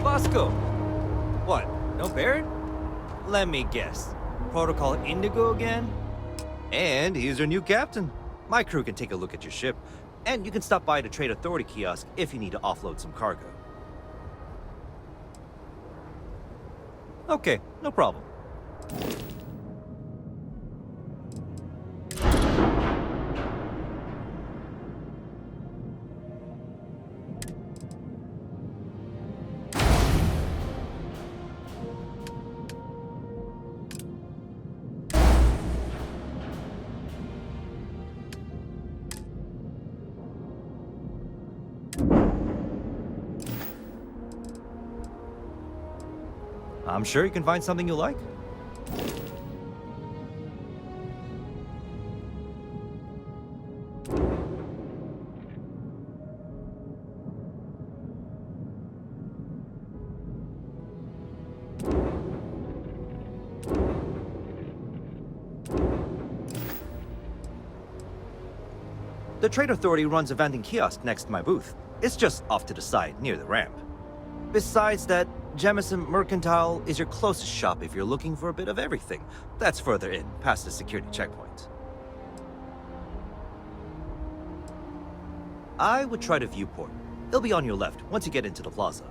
Bosco! What, no Barrett? Let me guess. Protocol Indigo again? And he's your new captain. My crew can take a look at your ship, and you can stop by the Trade Authority kiosk if you need to offload some cargo. Okay, no problem. I'm sure you can find something you like. The Trade Authority runs a vending kiosk next to my booth. It's just off to the side, near the ramp. Besides that, Jemison Mercantile is your closest shop if you're looking for a bit of everything. That's further in, past the security checkpoint. I would try the viewport. It'll be on your left once you get into the plaza.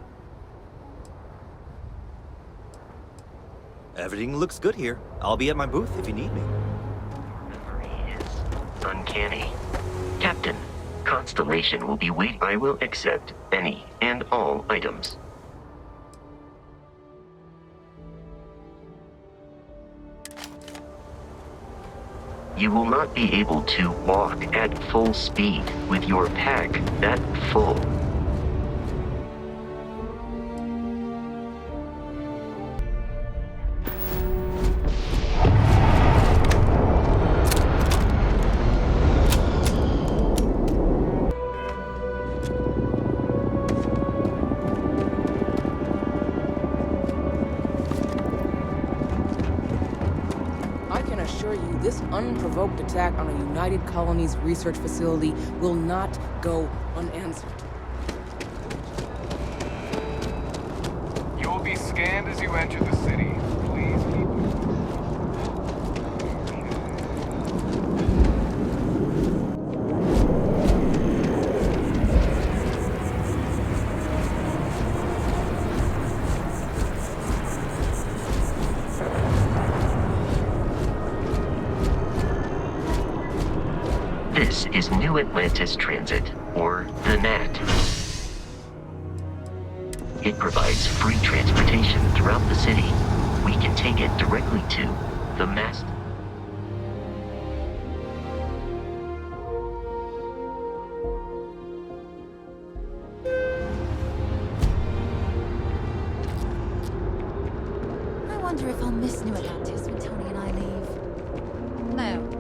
Everything looks good here. I'll be at my booth if you need me. Memory is uncanny. Captain, Constellation will be waiting. I will accept any and all items. You will not be able to walk at full speed with your pack that full. This unprovoked attack on a United Colonies research facility will not go unanswered. You will be scanned as you enter the city. Please keep This is New Atlantis Transit, or the NAT. It provides free transportation throughout the city. We can take it directly to the mast. I wonder if I'll miss New Atlantis when Tony and I leave. No.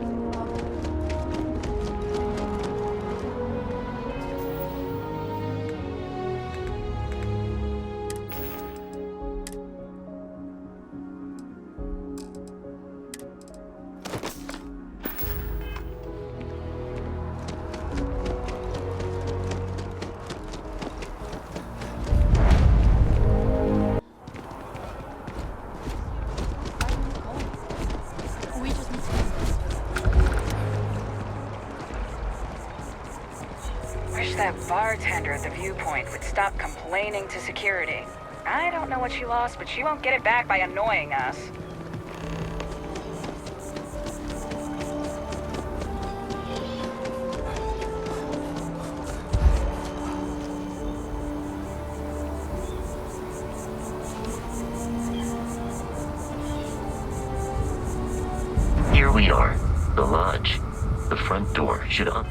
That bartender at the viewpoint would stop complaining to security. I don't know what she lost, but she won't get it back by annoying us. Here we are, the lodge. The front door should up.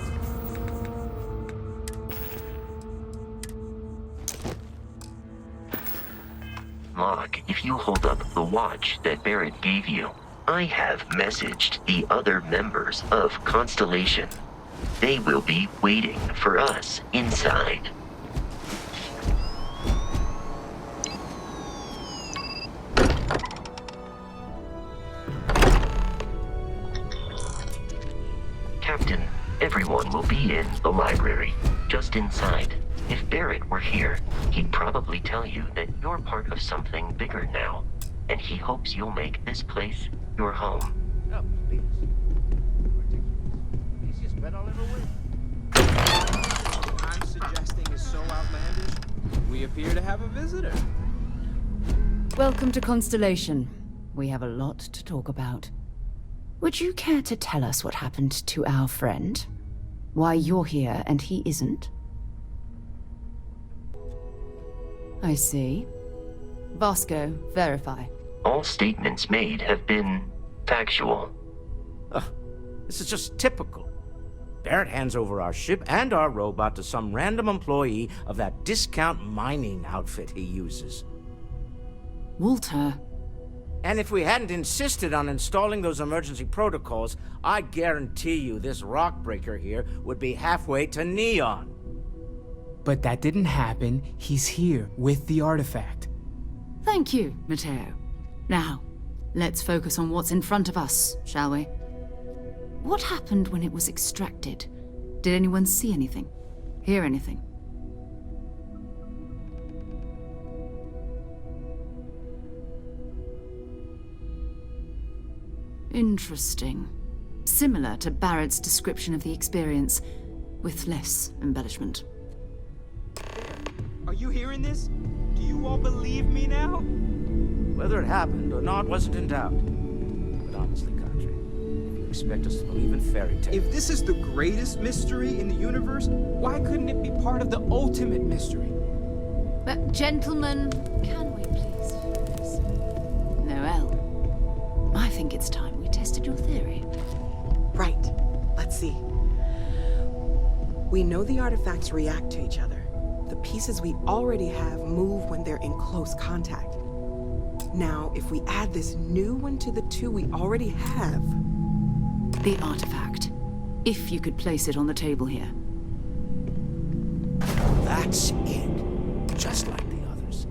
Locke, if you hold up the watch that Barrett gave you, I have messaged the other members of Constellation. They will be waiting for us inside. Captain, everyone will be in the library, just inside. If Barrett were here, he'd probably tell you that you're part of something bigger now, and he hopes you'll make this place your home. Oh, please. Ridiculous. Easiest bet I'll ever win. I'm suggesting is so outlandish, we appear to have a visitor. Welcome to Constellation. We have a lot to talk about. Would you care to tell us what happened to our friend? Why you're here and he isn't? I see. Vasco, verify. All statements made have been factual. This is just typical. Barrett hands over our ship and our robot to some random employee of that discount mining outfit he uses. Walter. And if we hadn't insisted on installing those emergency protocols, I guarantee you this rock breaker here would be halfway to Neon. But that didn't happen. He's here with the artifact. Thank you, Matteo. Now, let's focus on what's in front of us, shall we? What happened when it was extracted? Did anyone see anything? Hear anything? Interesting. Similar to Barrett's description of the experience, with less embellishment. Are you hearing this? Do you all believe me now? Whether it happened or not wasn't in doubt. But honestly, Country, if you expect us to believe in fairy tales... If this is the greatest mystery in the universe, why couldn't it be part of the ultimate mystery? But gentlemen, can we please focus? Noelle, I think it's time we tested your theory. Right. Let's see. We know the artifacts react to each other. The pieces we already have move when they're in close contact. Now, if we add this new one to the two we already have... The artifact. If you could place it on the table here. That's it. Just like the others.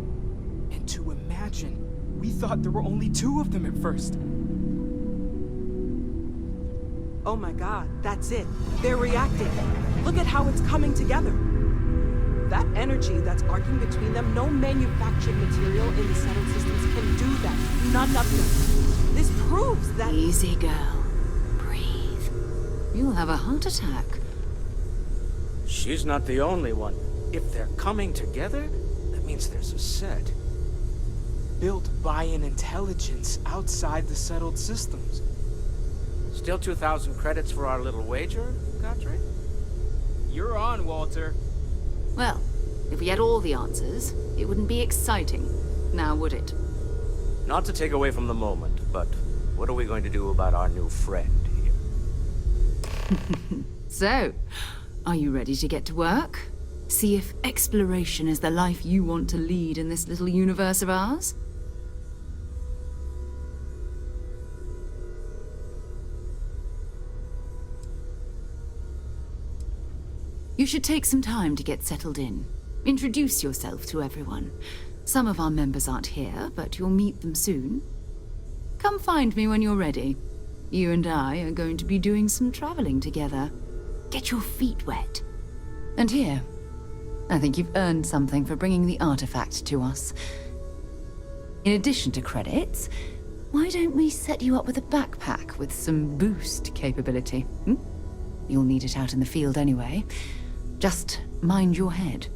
And to imagine, we thought there were only two of them at first. Oh my god, that's it. They're reacting. Look at how it's coming together. That energy that's arcing between them, no manufactured material in the settled systems can do that. None of them. This proves that... Easy, girl. Breathe. You'll have a heart attack. She's not the only one. If they're coming together, that means there's a set. Built by an intelligence outside the settled systems. Still 2,000 credits for our little wager, Godfrey? You're on, Walter. Well, if we had all the answers, it wouldn't be exciting, now would it? Not to take away from the moment, but what are we going to do about our new friend here? So, are you ready to get to work? See if exploration is the life you want to lead in this little universe of ours? You should take some time to get settled in. Introduce yourself to everyone. Some of our members aren't here, but you'll meet them soon. Come find me when you're ready. You and I are going to be doing some traveling together. Get your feet wet. And here, I think you've earned something for bringing the artifact to us. In addition to credits, why don't we set you up with a backpack with some boost capability? You'll need it out in the field anyway. Just mind your head.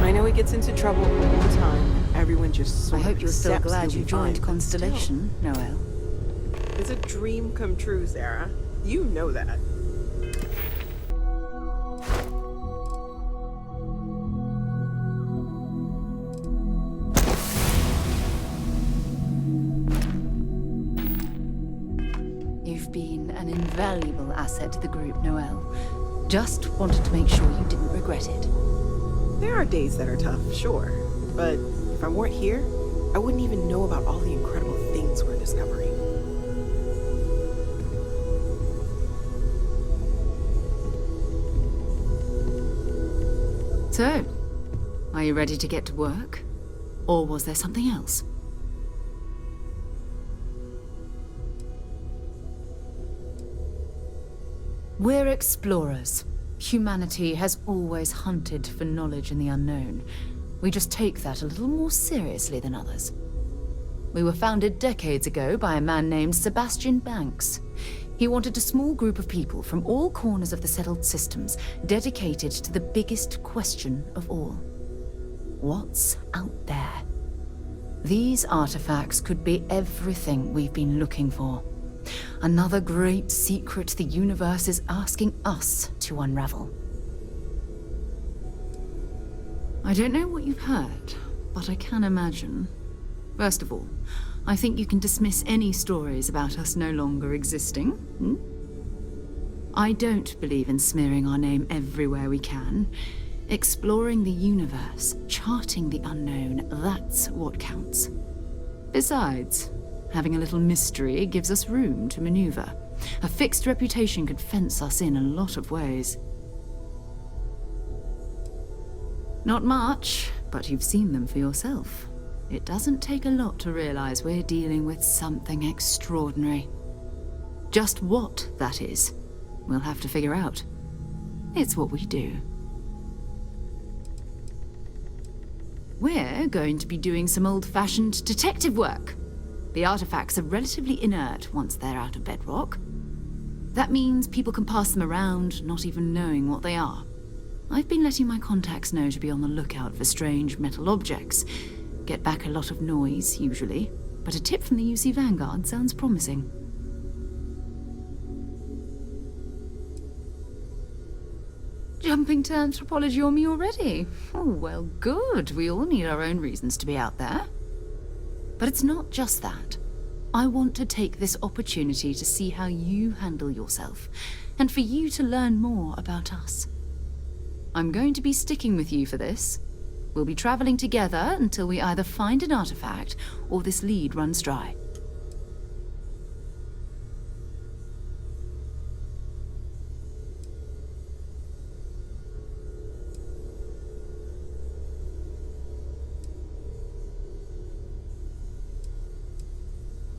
I know he gets into trouble all the time. Everyone just I sort hope of you're still accepts glad he'll you be joined fine, but Constellation, Noelle. still. It's a dream come true, Sarah. You know that. You've been an invaluable asset to the group, Noelle. Just wanted to make sure you didn't regret it. There are days that are tough, sure. But if I weren't here, I wouldn't even know about all the incredible things we're discovering. So, are you ready to get to work? Or was there something else? We're explorers. Humanity has always hunted for knowledge in the unknown. We just take that a little more seriously than others. We were founded decades ago by a man named Sebastian Banks. He wanted a small group of people from all corners of the settled systems dedicated to the biggest question of all. What's out there? These artifacts could be everything we've been looking for. Another great secret the universe is asking us to unravel. I don't know what you've heard, but I can imagine. First of all, I think you can dismiss any stories about us no longer existing. I don't believe in smearing our name everywhere we can. Exploring the universe, charting the unknown, that's what counts. Besides, having a little mystery gives us room to maneuver. A fixed reputation could fence us in a lot of ways. Not much, but you've seen them for yourself. It doesn't take a lot to realize we're dealing with something extraordinary. Just what that is, we'll have to figure out. It's what we do. We're going to be doing some old-fashioned detective work. The artifacts are relatively inert once they're out of bedrock. That means people can pass them around, not even knowing what they are. I've been letting my contacts know to be on the lookout for strange metal objects. Get back a lot of noise, usually, but a tip from the UC Vanguard sounds promising. Jumping to anthropology on me already? Oh, well, good. We all need our own reasons to be out there. But it's not just that. I want to take this opportunity to see how you handle yourself, and for you to learn more about us. I'm going to be sticking with you for this. We'll be traveling together until we either find an artifact or this lead runs dry.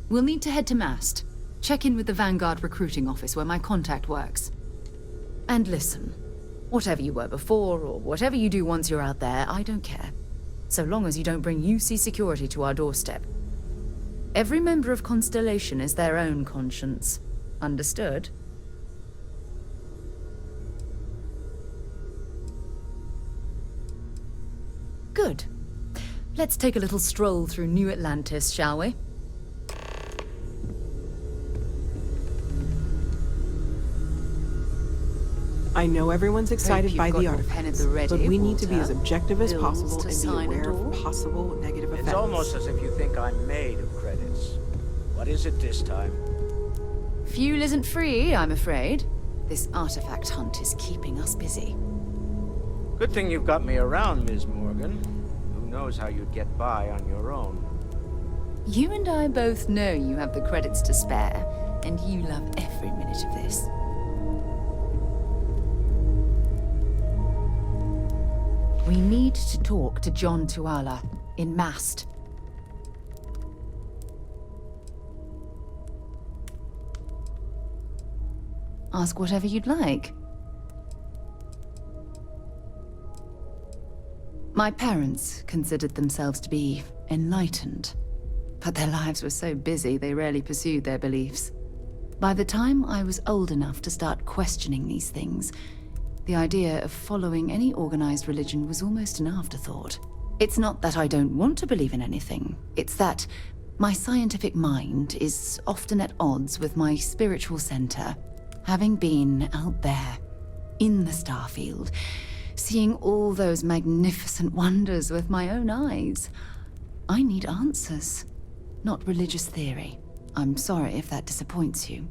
We'll need to head to Mast. Check in with the Vanguard recruiting office where my contact works. And listen. Whatever you were before, or whatever you do once you're out there, I don't care. So long as you don't bring UC security to our doorstep. Every member of Constellation is their own conscience. Understood? Good. Let's take a little stroll through New Atlantis, shall we? I know everyone's excited by the artifacts, but we need to be as objective as possible and be aware of possible negative effects. It's almost as if you think I'm made of credits. What is it this time? Fuel isn't free, I'm afraid. This artifact hunt is keeping us busy. Good thing you've got me around, Ms. Morgan. Who knows how you'd get by on your own. You and I both know you have the credits to spare, and you love every minute of this. We need to talk to John Tuala in Mast. Ask whatever you'd like. My parents considered themselves to be enlightened, but their lives were so busy they rarely pursued their beliefs. By the time I was old enough to start questioning these things, the idea of following any organized religion was almost an afterthought. It's not that I don't want to believe in anything. It's that my scientific mind is often at odds with my spiritual center. Having been out there, in the Starfield, seeing all those magnificent wonders with my own eyes, I need answers, not religious theory. I'm sorry if that disappoints you,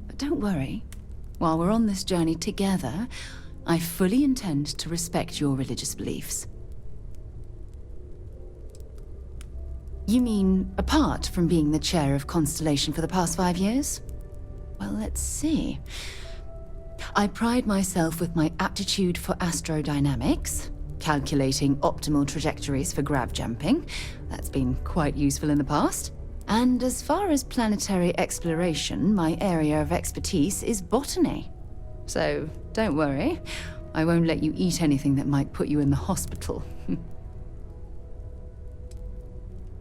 but don't worry. While we're on this journey together, I fully intend to respect your religious beliefs. You mean, apart from being the chair of Constellation for the past 5 years? Well, let's see. I pride myself with my aptitude for astrodynamics, calculating optimal trajectories for grav jumping. That's been quite useful in the past. And as far as planetary exploration, my area of expertise is botany. So, don't worry. I won't let you eat anything that might put you in the hospital.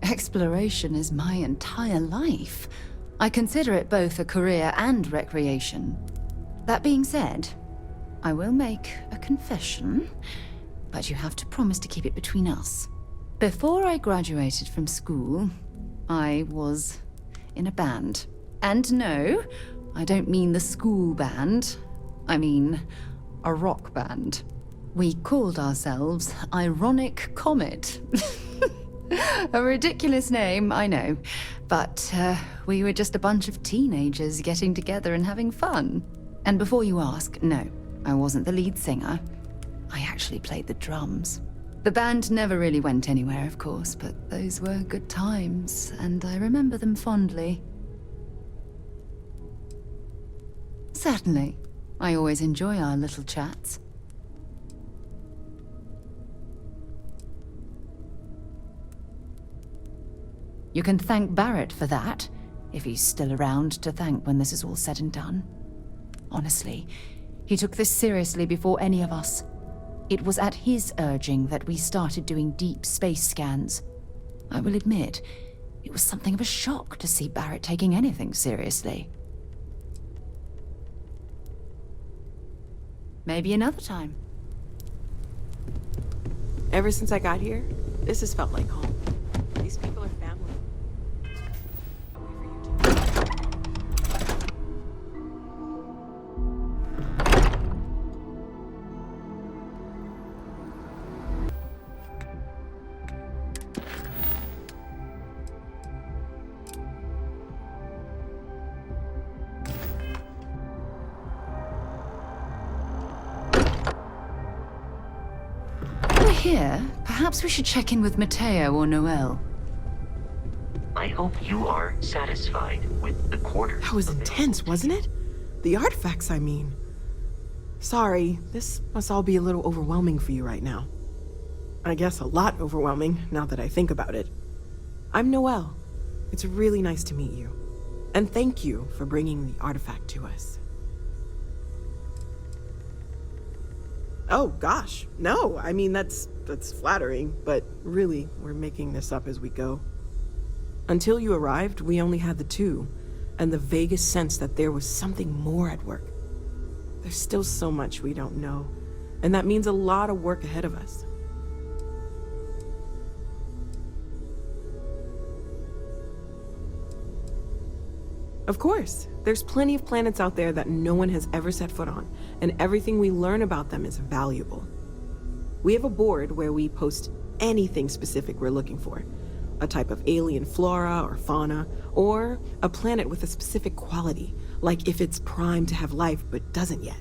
Exploration is my entire life. I consider it both a career and recreation. That being said, I will make a confession, but you have to promise to keep it between us. Before I graduated from school, I was in a band. And no, I don't mean the school band. I mean a rock band. We called ourselves Ironic Comet. A ridiculous name, I know. But we were just a bunch of teenagers getting together and having fun. And before you ask, no, I wasn't the lead singer. I actually played the drums. The band never really went anywhere, of course, but those were good times, and I remember them fondly. Certainly. I always enjoy our little chats. You can thank Barrett for that, if he's still around to thank when this is all said and done. Honestly, he took this seriously before any of us. It was at his urging that we started doing deep space scans. I will admit, it was something of a shock to see Barrett taking anything seriously. Maybe another time. Ever since I got here, this has felt like home. These people are family. Here, perhaps we should check in with Mateo or Noel. I hope you are satisfied with the quarters. That was available. intense, wasn't it? The artifacts, I mean. Sorry, this must all be a little overwhelming for you right now. I guess a lot overwhelming, now that I think about it. I'm Noel. It's really nice to meet you. And thank you for bringing the artifact to us. Oh, gosh. No, I mean, that's flattering, but really, we're making this up as we go. Until you arrived, we only had the two, and the vaguest sense that there was something more at work. There's still so much we don't know, and that means a lot of work ahead of us. Of course, there's plenty of planets out there that no one has ever set foot on, and everything we learn about them is valuable. We have a board where we post anything specific we're looking for. A type of alien flora or fauna, or a planet with a specific quality, like if it's primed to have life but doesn't yet.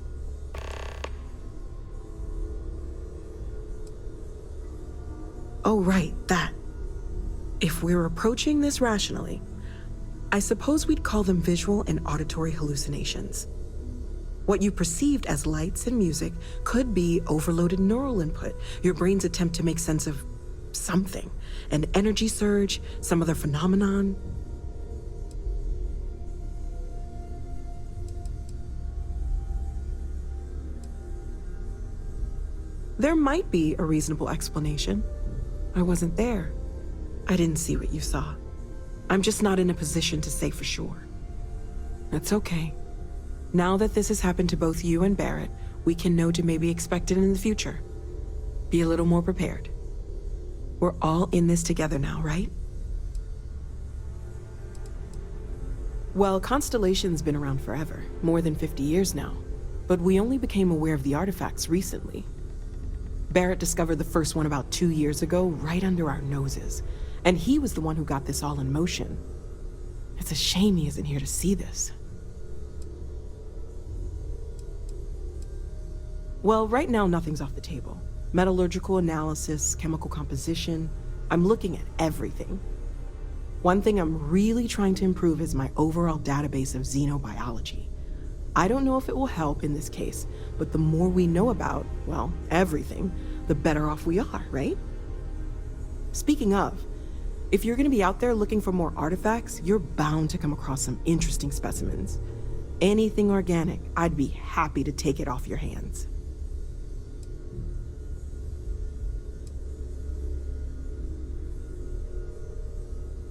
Oh, right, that. If we're approaching this rationally, I suppose we'd call them visual and auditory hallucinations. What you perceived as lights and music could be overloaded neural input, your brain's attempt to make sense of something, an energy surge, some other phenomenon. There might be a reasonable explanation. I wasn't there. I didn't see what you saw. I'm just not in a position to say for sure. That's okay. Now that this has happened to both you and Barrett, we can know to maybe expect it in the future. Be a little more prepared. We're all in this together now, right? Well, Constellation's been around forever, more than 50 years now. But we only became aware of the artifacts recently. Barrett discovered the first one about 2 years ago, right under our noses. And he was the one who got this all in motion. It's a shame he isn't here to see this. Well, right now nothing's off the table. Metallurgical analysis, chemical composition. I'm looking at everything. One thing I'm really trying to improve is my overall database of xenobiology. I don't know if it will help in this case, but the more we know about, well, everything, the better off we are, right? Speaking of, if you're going to be out there looking for more artifacts, you're bound to come across some interesting specimens. anything organic, I'd be happy to take it off your hands.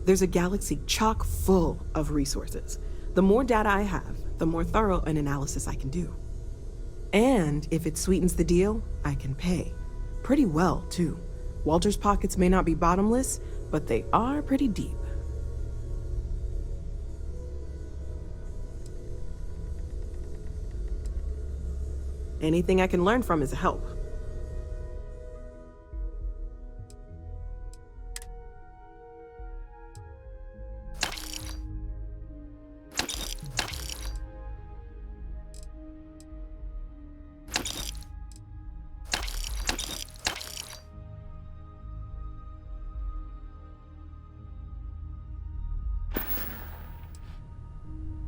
There's a galaxy chock full of resources. The more data I have, the more thorough an analysis I can do. And if it sweetens the deal, I can pay. Pretty well, too. Walter's pockets may not be bottomless, but they are pretty deep. Anything I can learn from is a help.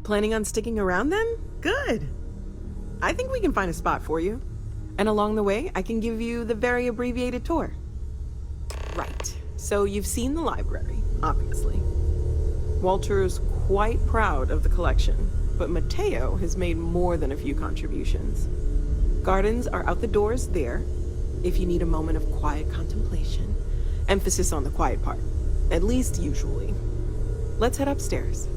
Planning on sticking around then? Good. I think we can find a spot for you. And along the way, I can give you the very abbreviated tour. Right. So you've seen the library, obviously. Walter's quite proud of the collection, but Mateo has made more than a few contributions. Gardens are out the doors there, if you need a moment of quiet contemplation. Emphasis on the quiet part, at least usually. Let's head upstairs.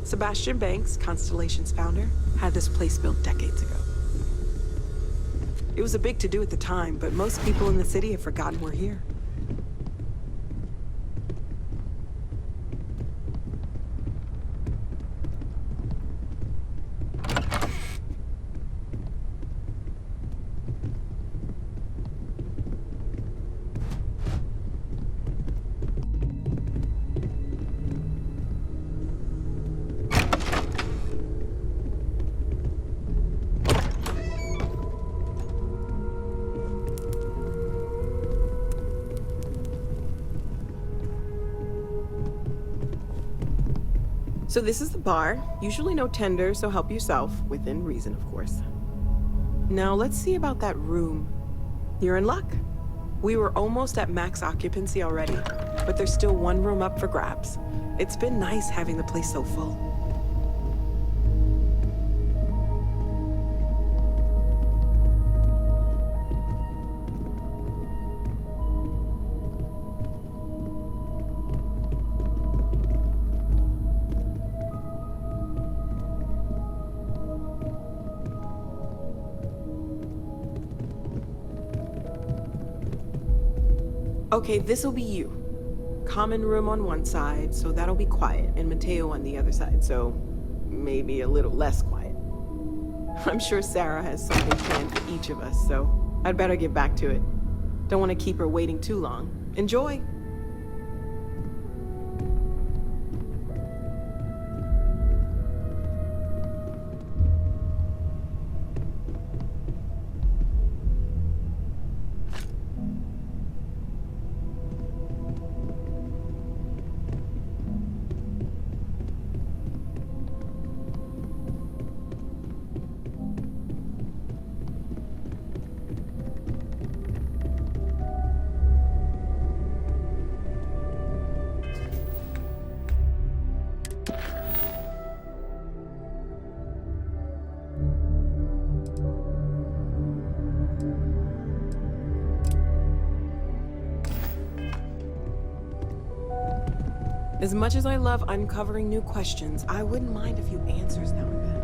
Sebastian Banks, Constellation's founder, had this place built decades ago. It was a big to-do at the time, but most people in the city have forgotten we're here. So this is the bar. Usually no tender, so help yourself, within reason, of course. Now let's see about that room. You're in luck. We were almost at max occupancy already, but there's still one room up for grabs. It's been nice having the place so full. Okay, this'll be you. Common room on one side, so that'll be quiet, and Mateo on the other side, so maybe a little less quiet. I'm sure Sarah has something planned for each of us, so I'd better get back to it. Don't want to keep her waiting too long. Enjoy! As much as I love uncovering new questions, I wouldn't mind a few answers now and then.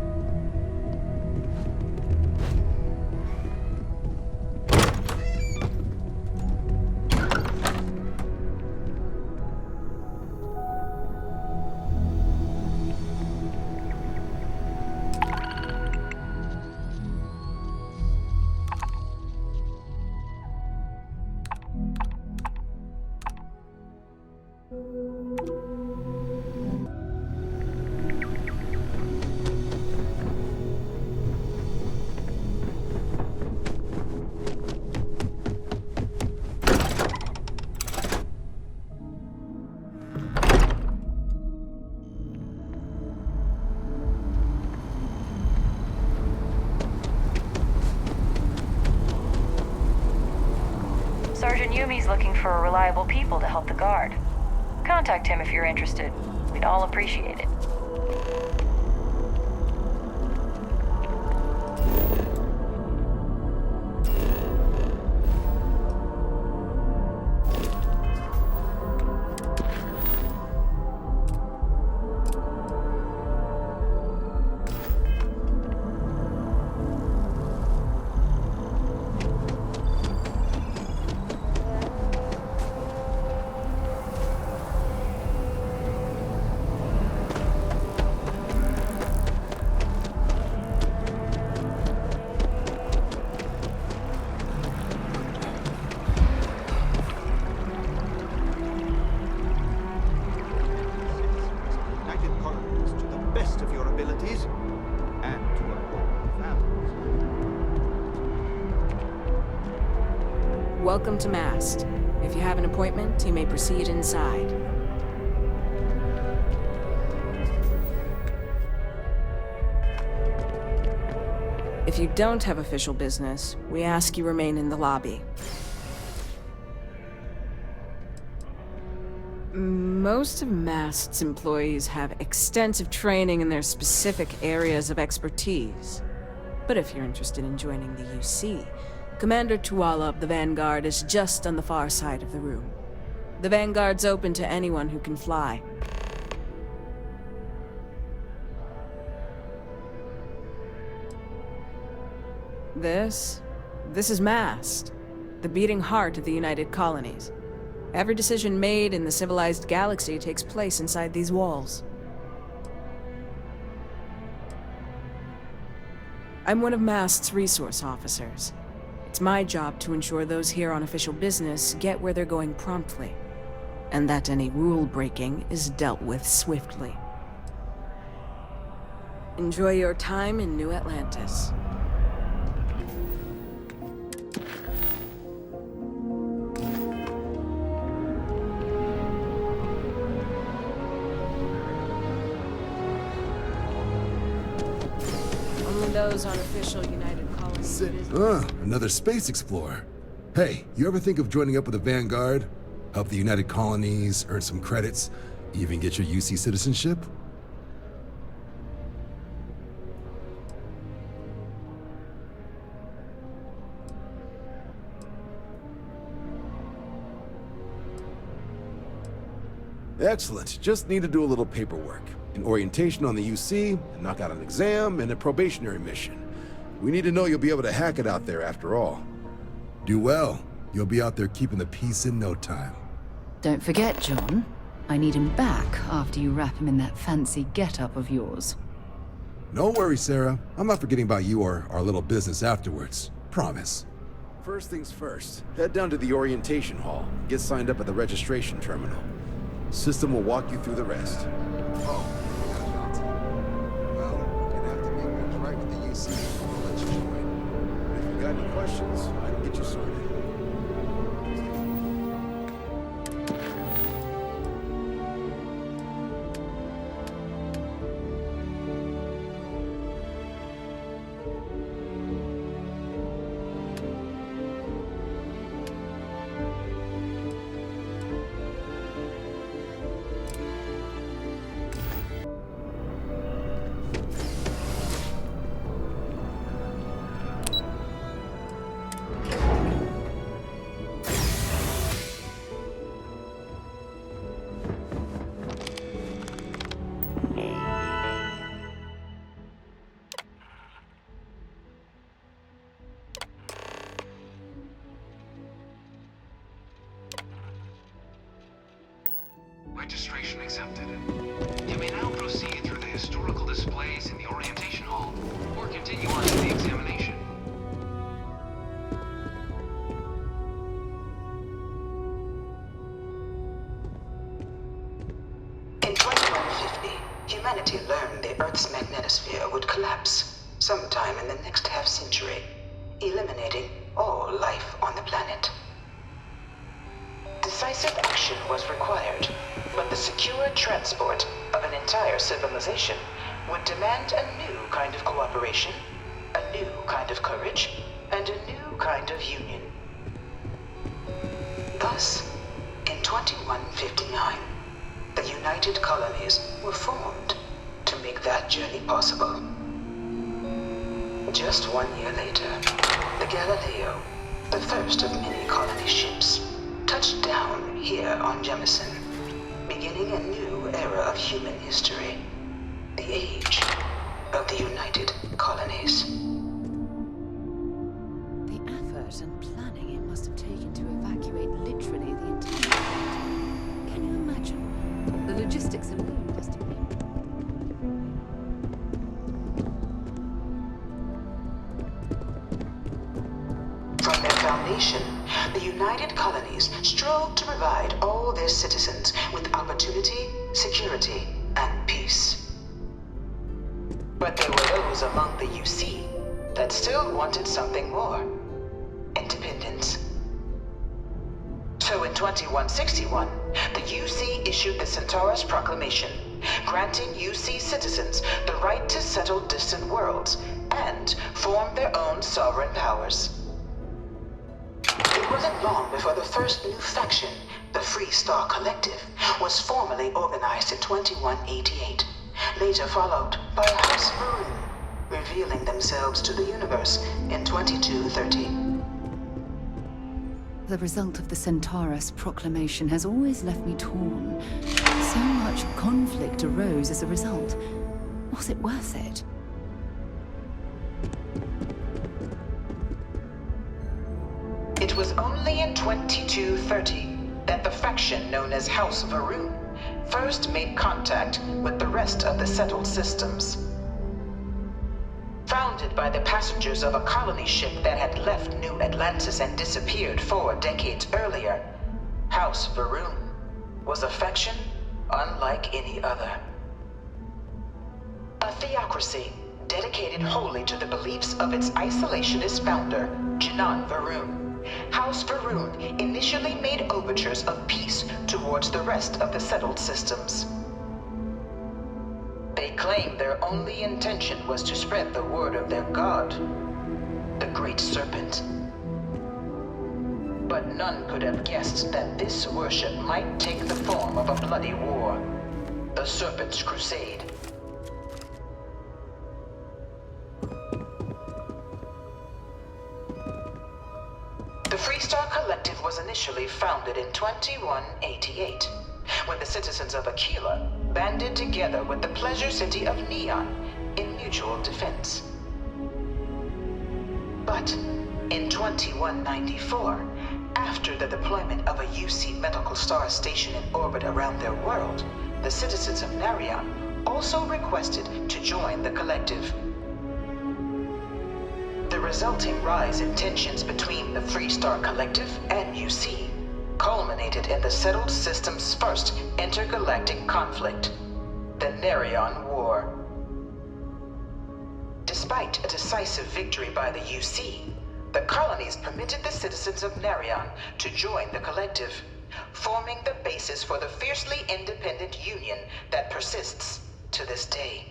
Sergeant Yumi's looking for reliable people to help the guard. Contact him if you're interested. We'd all appreciate it. of your abilities and to our families. Welcome to Mast. If you have an appointment, you may proceed inside. If you don't have official business, we ask you remain in the lobby. Most of Mast's employees have extensive training in their specific areas of expertise. But if you're interested in joining the UC, Commander Tuala of the Vanguard is just on the far side of the room. The Vanguard's open to anyone who can fly. This is Mast, the beating heart of the United Colonies. Every decision made in the civilized galaxy takes place inside these walls. I'm one of Mast's resource officers. It's my job to ensure those here on official business get where they're going promptly, and that any rule breaking is dealt with swiftly. Enjoy your time in New Atlantis. Those on official United Colonies. Another space explorer. Hey, you ever think of joining up with the Vanguard? Help the United Colonies, earn some credits, even get your UC citizenship? Excellent. Just need to do a little paperwork. An orientation on the UC, knock out an exam, and a probationary mission. We need to know you'll be able to hack it out there after all. Do well. You'll be out there keeping the peace in no time. Don't forget, John. I need him back after you wrap him in that fancy get-up of yours. No worries, Sarah. I'm not forgetting about you or our little business afterwards. Promise. First things first, head down to the orientation hall. Get signed up at the registration terminal. System will walk you through the rest. Oh. Got any questions? I can get you sorted. Registration accepted. You may now proceed through the historical displays in the orientation hall, or continue on to the examination. In 2150, humanity learned the Earth's magnetosphere would collapse sometime in the next half-century, eliminating all life on the planet. Decisive action was required, but the secure transport of an entire civilization would demand a new kind of cooperation, a new kind of courage, and a new kind of union. Thus, in 2159, the United Colonies were formed to make that journey possible. Just 1 year later, the Galileo, the first of many colony ships, touched down here on Jemison, beginning a new era of human history, the age of the United Colonies. The effort and planning it must have taken to evacuate literally the entire planet. Can you imagine? The logistics alone must have been... From their foundation, the United Colonies strove to provide all their citizens with opportunity, security, and peace. But there were those among the UC that still wanted something more. Independence. So in 2161, the UC issued the Centaurus Proclamation, granting UC citizens the right to settle distant worlds and form their own sovereign powers. It wasn't long before the first new faction, the Free Star Collective, was formally organized in 2188, later followed by House Varun, revealing themselves to the universe in 2230. The result of the Centaurus Proclamation has always left me torn. So much conflict arose as a result. Was it worth it? It was only in 2230 that the faction known as House Varun first made contact with the rest of the settled systems. Founded by the passengers of a colony ship that had left New Atlantis and disappeared 4 decades earlier, House Varun was a faction unlike any other. A theocracy dedicated wholly to the beliefs of its isolationist founder, Jinan Varun. House Varun initially made overtures of peace towards the rest of the settled systems. They claimed their only intention was to spread the word of their god, the Great Serpent. But none could have guessed that this worship might take the form of a bloody war, the Serpent's Crusade. The Freestar Collective was initially founded in 2188, when the citizens of Aquila banded together with the pleasure city of Neon in mutual defense. But in 2194, after the deployment of a UC medical star station in orbit around their world, the citizens of Narion also requested to join the collective. The resulting rise in tensions between the Freestar Collective and UC culminated in the settled system's first intergalactic conflict, the Narion War. Despite a decisive victory by the UC, the colonies permitted the citizens of Narion to join the collective, forming the basis for the fiercely independent union that persists to this day.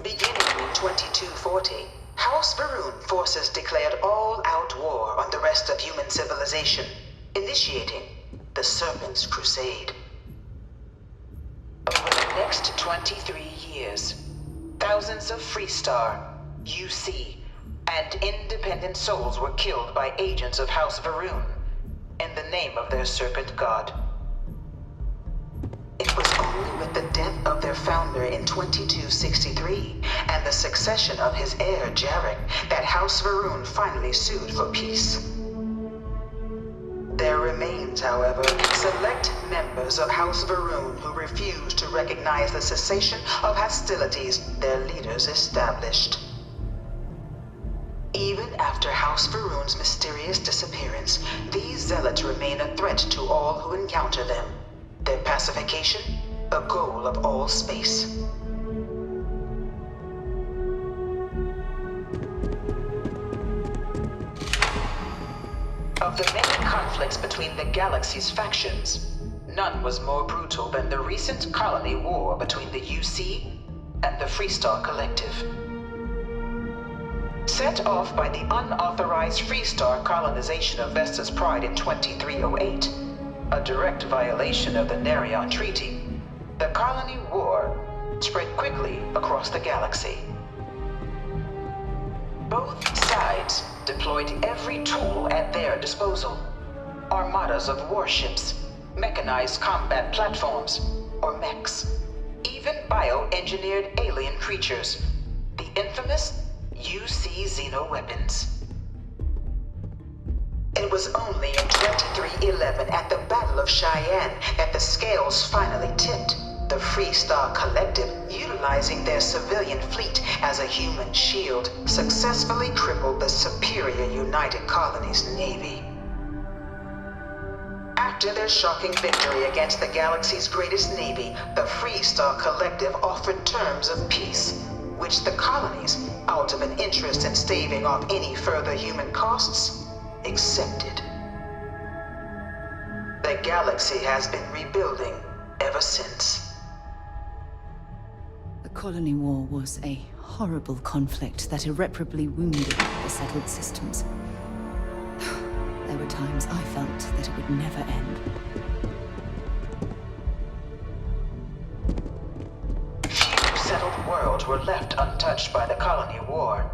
Beginning in 2240, House Varun forces declared all-out war on the rest of human civilization, initiating the Serpent's Crusade. Over the next 23 years, thousands of Freestar, UC, and independent souls were killed by agents of House Varun in the name of their serpent god. It was only with the death of their founder in 2263 and the succession of his heir Jarek that House Varun finally sued for peace. There remains, however, select members of House Varun who refuse to recognize the cessation of hostilities their leaders established. Even after House Varun's mysterious disappearance, these zealots remain a threat to all who encounter them. Their pacification, a goal of all space. Of the many conflicts between the galaxy's factions, none was more brutal than the recent colony war between the UC and the Freestar Collective. Set off by the unauthorized Freestar colonization of Vesta's Pride in 2308, a direct violation of the Narion Treaty, the colony war spread quickly across the galaxy. Both sides deployed every tool at their disposal. Armadas of warships, mechanized combat platforms, or mechs, even bioengineered alien creatures, the infamous UC xeno-weapons. It was only in 2311 at the Battle of Cheyenne that the scales finally tipped, the Freestar Collective, utilizing their civilian fleet as a human shield, successfully crippled the superior United Colonies Navy. After their shocking victory against the galaxy's greatest navy, the Freestar Collective offered terms of peace, which the colonies, out of an interest in staving off any further human costs, accepted. The galaxy has been rebuilding ever since. The colony war was a horrible conflict that irreparably wounded the settled systems. There were times I felt that it would never end. Few settled worlds were left untouched by the colony war.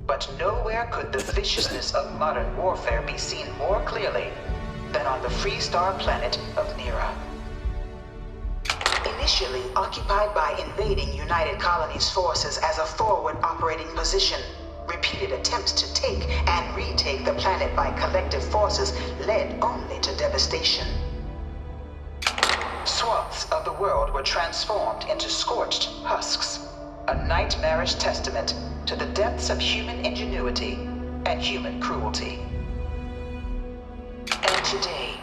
But nowhere could the viciousness of modern warfare be seen more clearly than on the Freestar planet of Nira. Initially occupied by invading United Colonies forces as a forward operating position, repeated attempts to take and retake the planet by collective forces led only to devastation. Swaths of the world were transformed into scorched husks, a nightmarish testament to the depths of human ingenuity and human cruelty. And today,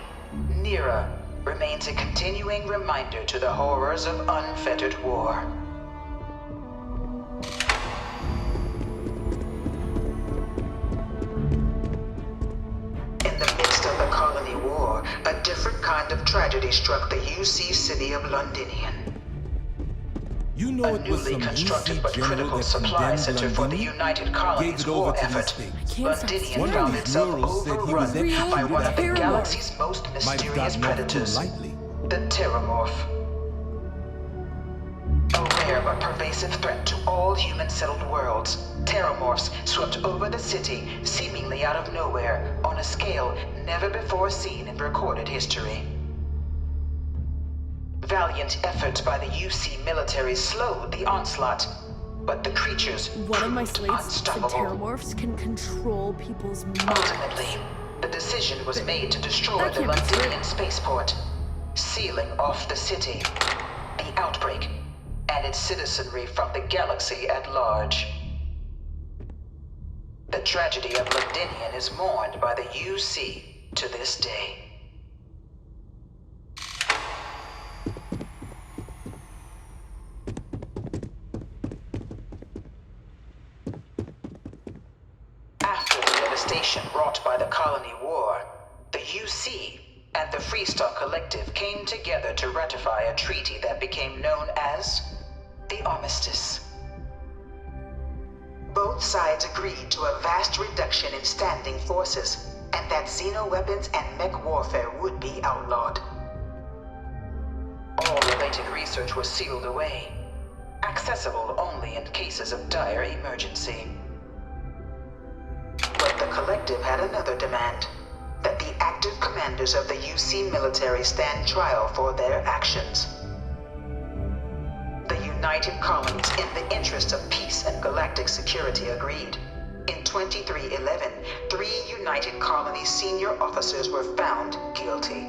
Nira remains a continuing reminder to the horrors of unfettered war. In the midst of the colony war, a different kind of tragedy struck the UC city of Londinian. You know, a newly constructed but critical supply center for the United Colonies war effort, Londinian found itself overrun by one of the galaxy's most mysterious predators, the Terramorph. A rare but pervasive threat to all human-settled worlds, Terramorphs swept over the city, seemingly out of nowhere, on a scale never before seen in recorded history. Valiant efforts by the UC military slowed the onslaught, but the creatures One of my slates said unstoppable. Terramorphs can control people's minds. Ultimately, the decision was made to destroy the Londinian spaceport, sealing off the city, the outbreak, and its citizenry from the galaxy at large. The tragedy of Londinian is mourned by the UC to this day. After the devastation wrought by the colony war, the UC and the Freestar Collective came together to ratify a treaty that became known as the Armistice. Both sides agreed to a vast reduction in standing forces, and that xeno-weapons and mech warfare would be outlawed. All related research was sealed away, accessible only in cases of dire emergency. But the Collective had another demand, that the active commanders of the UC military stand trial for their actions. The United Colonies, in the interest of peace and galactic security, agreed. In 2311, 3 United Colonies senior officers were found guilty.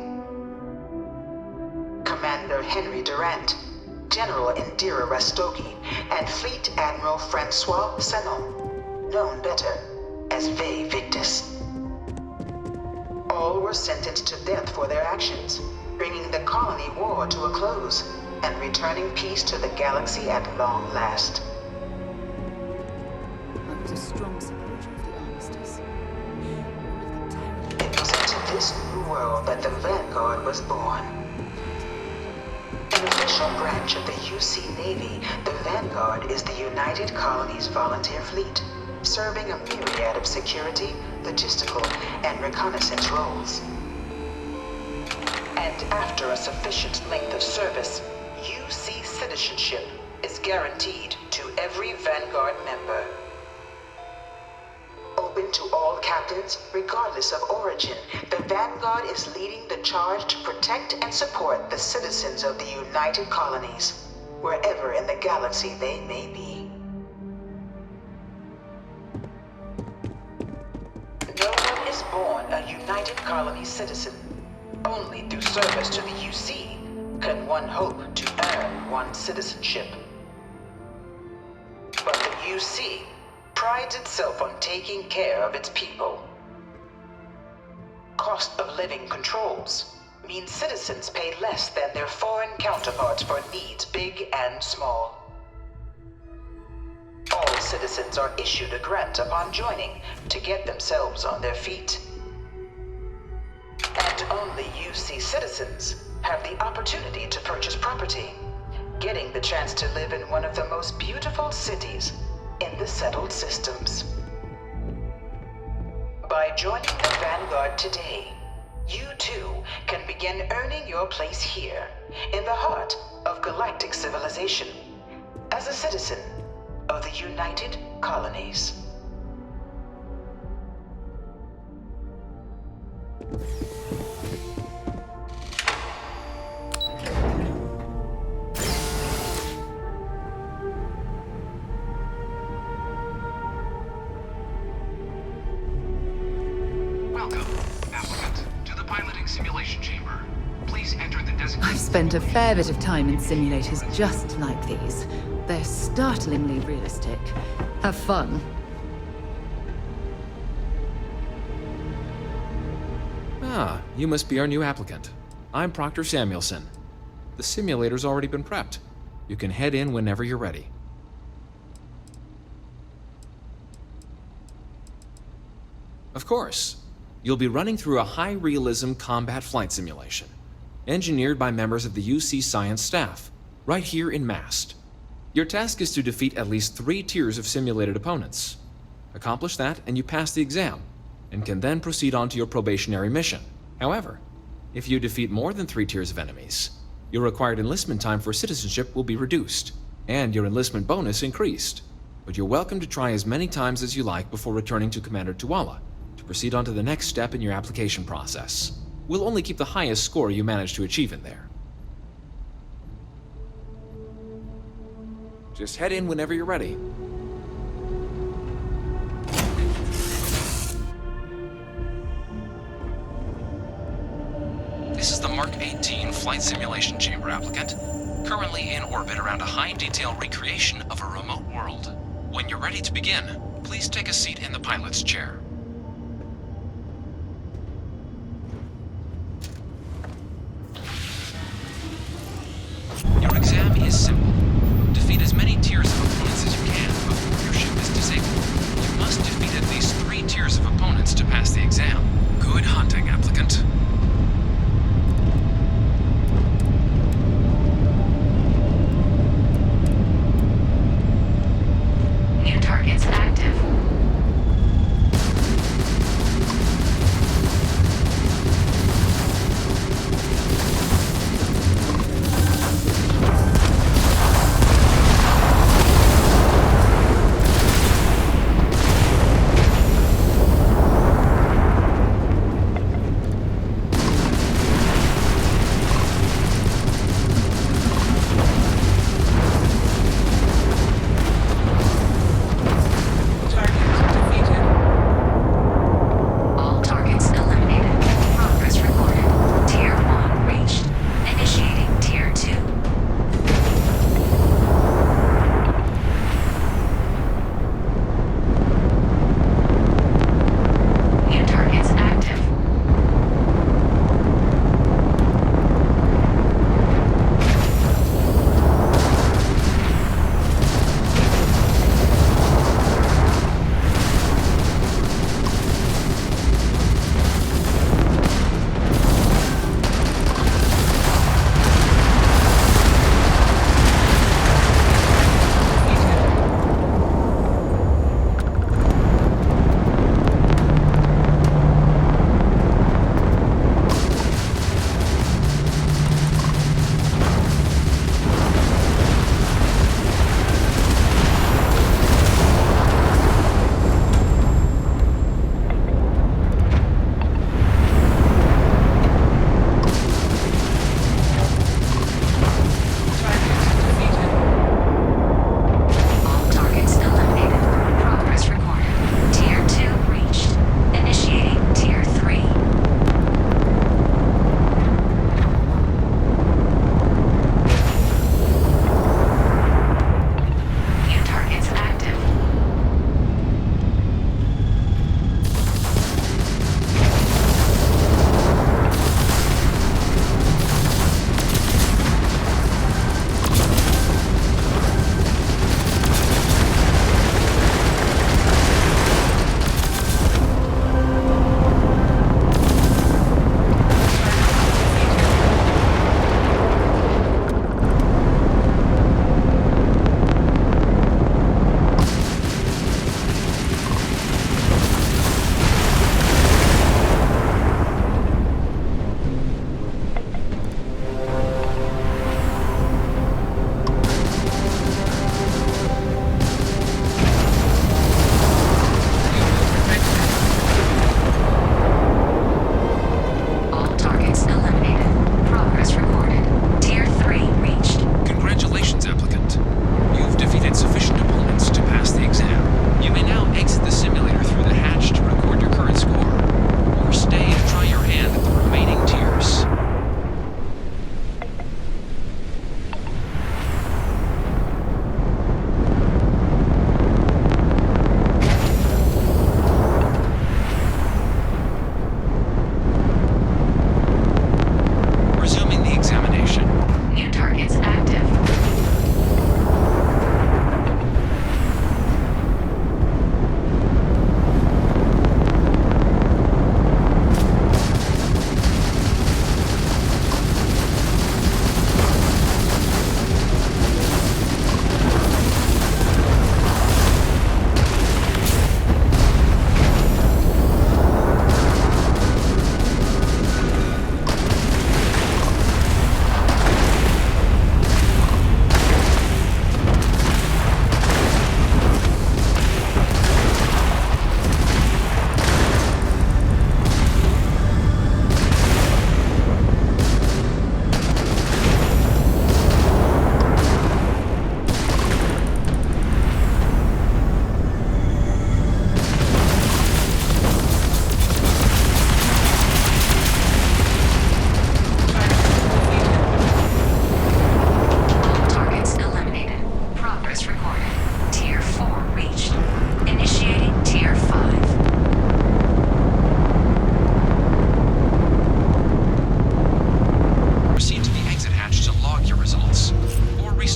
Commander Henry Durant, General Indira Rastogi, and Fleet Admiral Francois Sanon, known better as Ve Victus. All were sentenced to death for their actions, bringing the colony war to a close and returning peace to the galaxy at long last. I was a strong supporter of the Armistice. It was into this new world that the Vanguard was born. An official branch of the UC Navy, the Vanguard is the United Colonies Volunteer Fleet, serving a myriad of security, logistical, and reconnaissance roles. And after a sufficient length of service, UC citizenship is guaranteed to every Vanguard member. Open to all captains, regardless of origin, the Vanguard is leading the charge to protect and support the citizens of the United Colonies, wherever in the galaxy they may be. No one is born a United Colony citizen. Only through service to the UC can one hope to earn one's citizenship. But the UC prides itself on taking care of its people. cost of living controls mean citizens pay less than their foreign counterparts for needs big and small. All citizens are issued a grant upon joining to get themselves on their feet. And only UC citizens have the opportunity to purchase property, getting the chance to live in one of the most beautiful cities in the settled systems. By joining the Vanguard today, you too can begin earning your place here, in the heart of galactic civilization, as a citizen of the United Colonies. Welcome, applicant, to the piloting simulation chamber. Please enter the designated... I've spent a fair bit of time in simulators just like these. They're startlingly realistic. Have fun. Ah, you must be our new applicant. I'm Proctor Samuelson. The simulator's already been prepped. You can head in whenever you're ready. Of course. You'll be running through a high-realism combat flight simulation, engineered by members of the UC Science staff, right here in MAST. Your task is to defeat at least 3 tiers of simulated opponents. Accomplish that, and you pass the exam, and can then proceed on to your probationary mission. However, if you defeat more than 3 tiers of enemies, your required enlistment time for citizenship will be reduced, and your enlistment bonus increased. But you're welcome to try as many times as you like before returning to Commander Tuala to proceed on to the next step in your application process. We'll only keep the highest score you manage to achieve in there. Just head in whenever you're ready. This is the Mark 18 Flight Simulation Chamber applicant, currently in orbit around a high-detail recreation of a remote world. When you're ready to begin, please take a seat in the pilot's chair. Your exam is simple. Defeat as many tiers of opponents as you can before your ship is disabled. You must defeat at least 3 tiers of opponents to pass the exam. Good hunting, applicant. New targets active.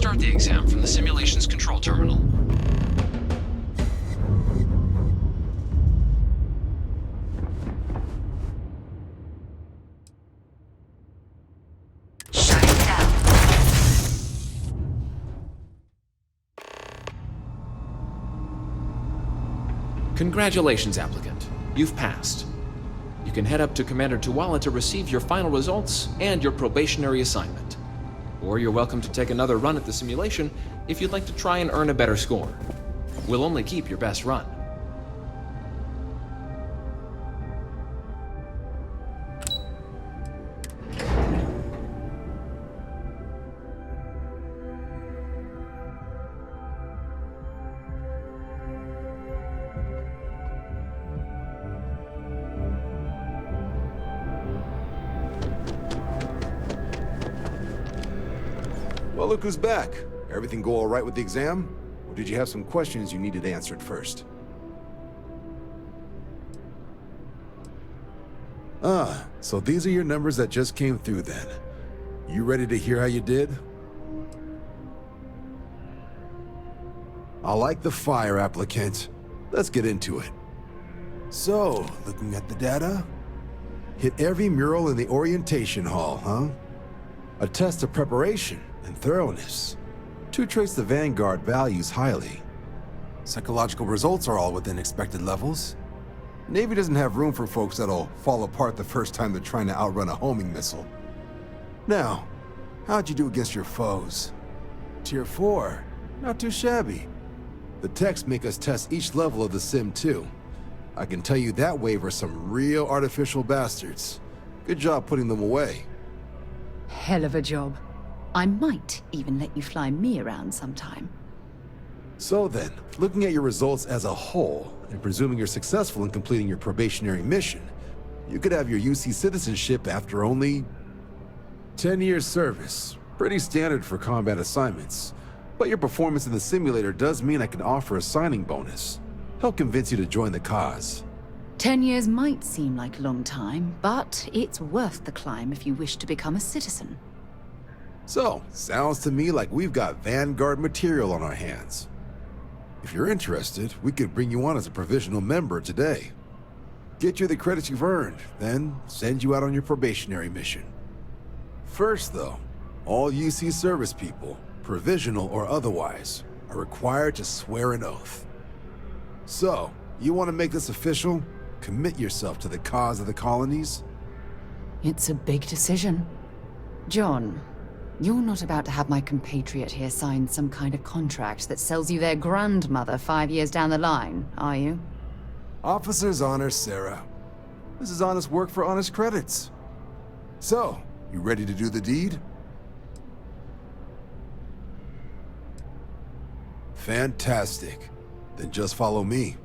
start the exam from the simulation's control terminal. Congratulations, applicant. You've passed. You can head up to Commander Tuwala to receive your final results and your probationary assignment. Or you're welcome to take another run at the simulation if you'd like to try and earn a better score. We'll only keep your best run. Well, look who's back. Everything go all right with the exam? Or did you have some questions you needed answered first? Ah, so these are your numbers that just came through then. You ready to hear how you did? I like the fire, applicant. Let's get into it. So, looking at the data, hit every mural in the orientation hall, huh? A test of preparation and thoroughness. 2 traits the Vanguard values highly. Psychological results are all within expected levels. Navy doesn't have room for folks that'll fall apart the first time they're trying to outrun a homing missile. Now, how'd you do against your foes? Tier 4, not too shabby. The techs make us test each level of the sim too. I can tell you that wave are some real artificial bastards. Good job putting them away. Hell of a job. I might even let you fly me around sometime. So then, looking at your results as a whole, and presuming you're successful in completing your probationary mission, you could have your UC citizenship after only 10 years service. Pretty standard for combat assignments. But your performance in the simulator does mean I can offer a signing bonus. Help convince you to join the cause. 10 years might seem like a long time, but it's worth the climb if you wish to become a citizen. So, sounds to me like we've got Vanguard material on our hands. If you're interested, we could bring you on as a provisional member today. Get you the credits you've earned, then send you out on your probationary mission. First though, all UC service people, provisional or otherwise, are required to swear an oath. So, you want to make this official? Commit yourself to the cause of the colonies? It's a big decision. John, you're not about to have my compatriot here sign some kind of contract that sells you their grandmother 5 years down the line, are you? Officer's honor, Sarah. This is honest work for honest credits. So, you ready to do the deed? Fantastic. Then just follow me.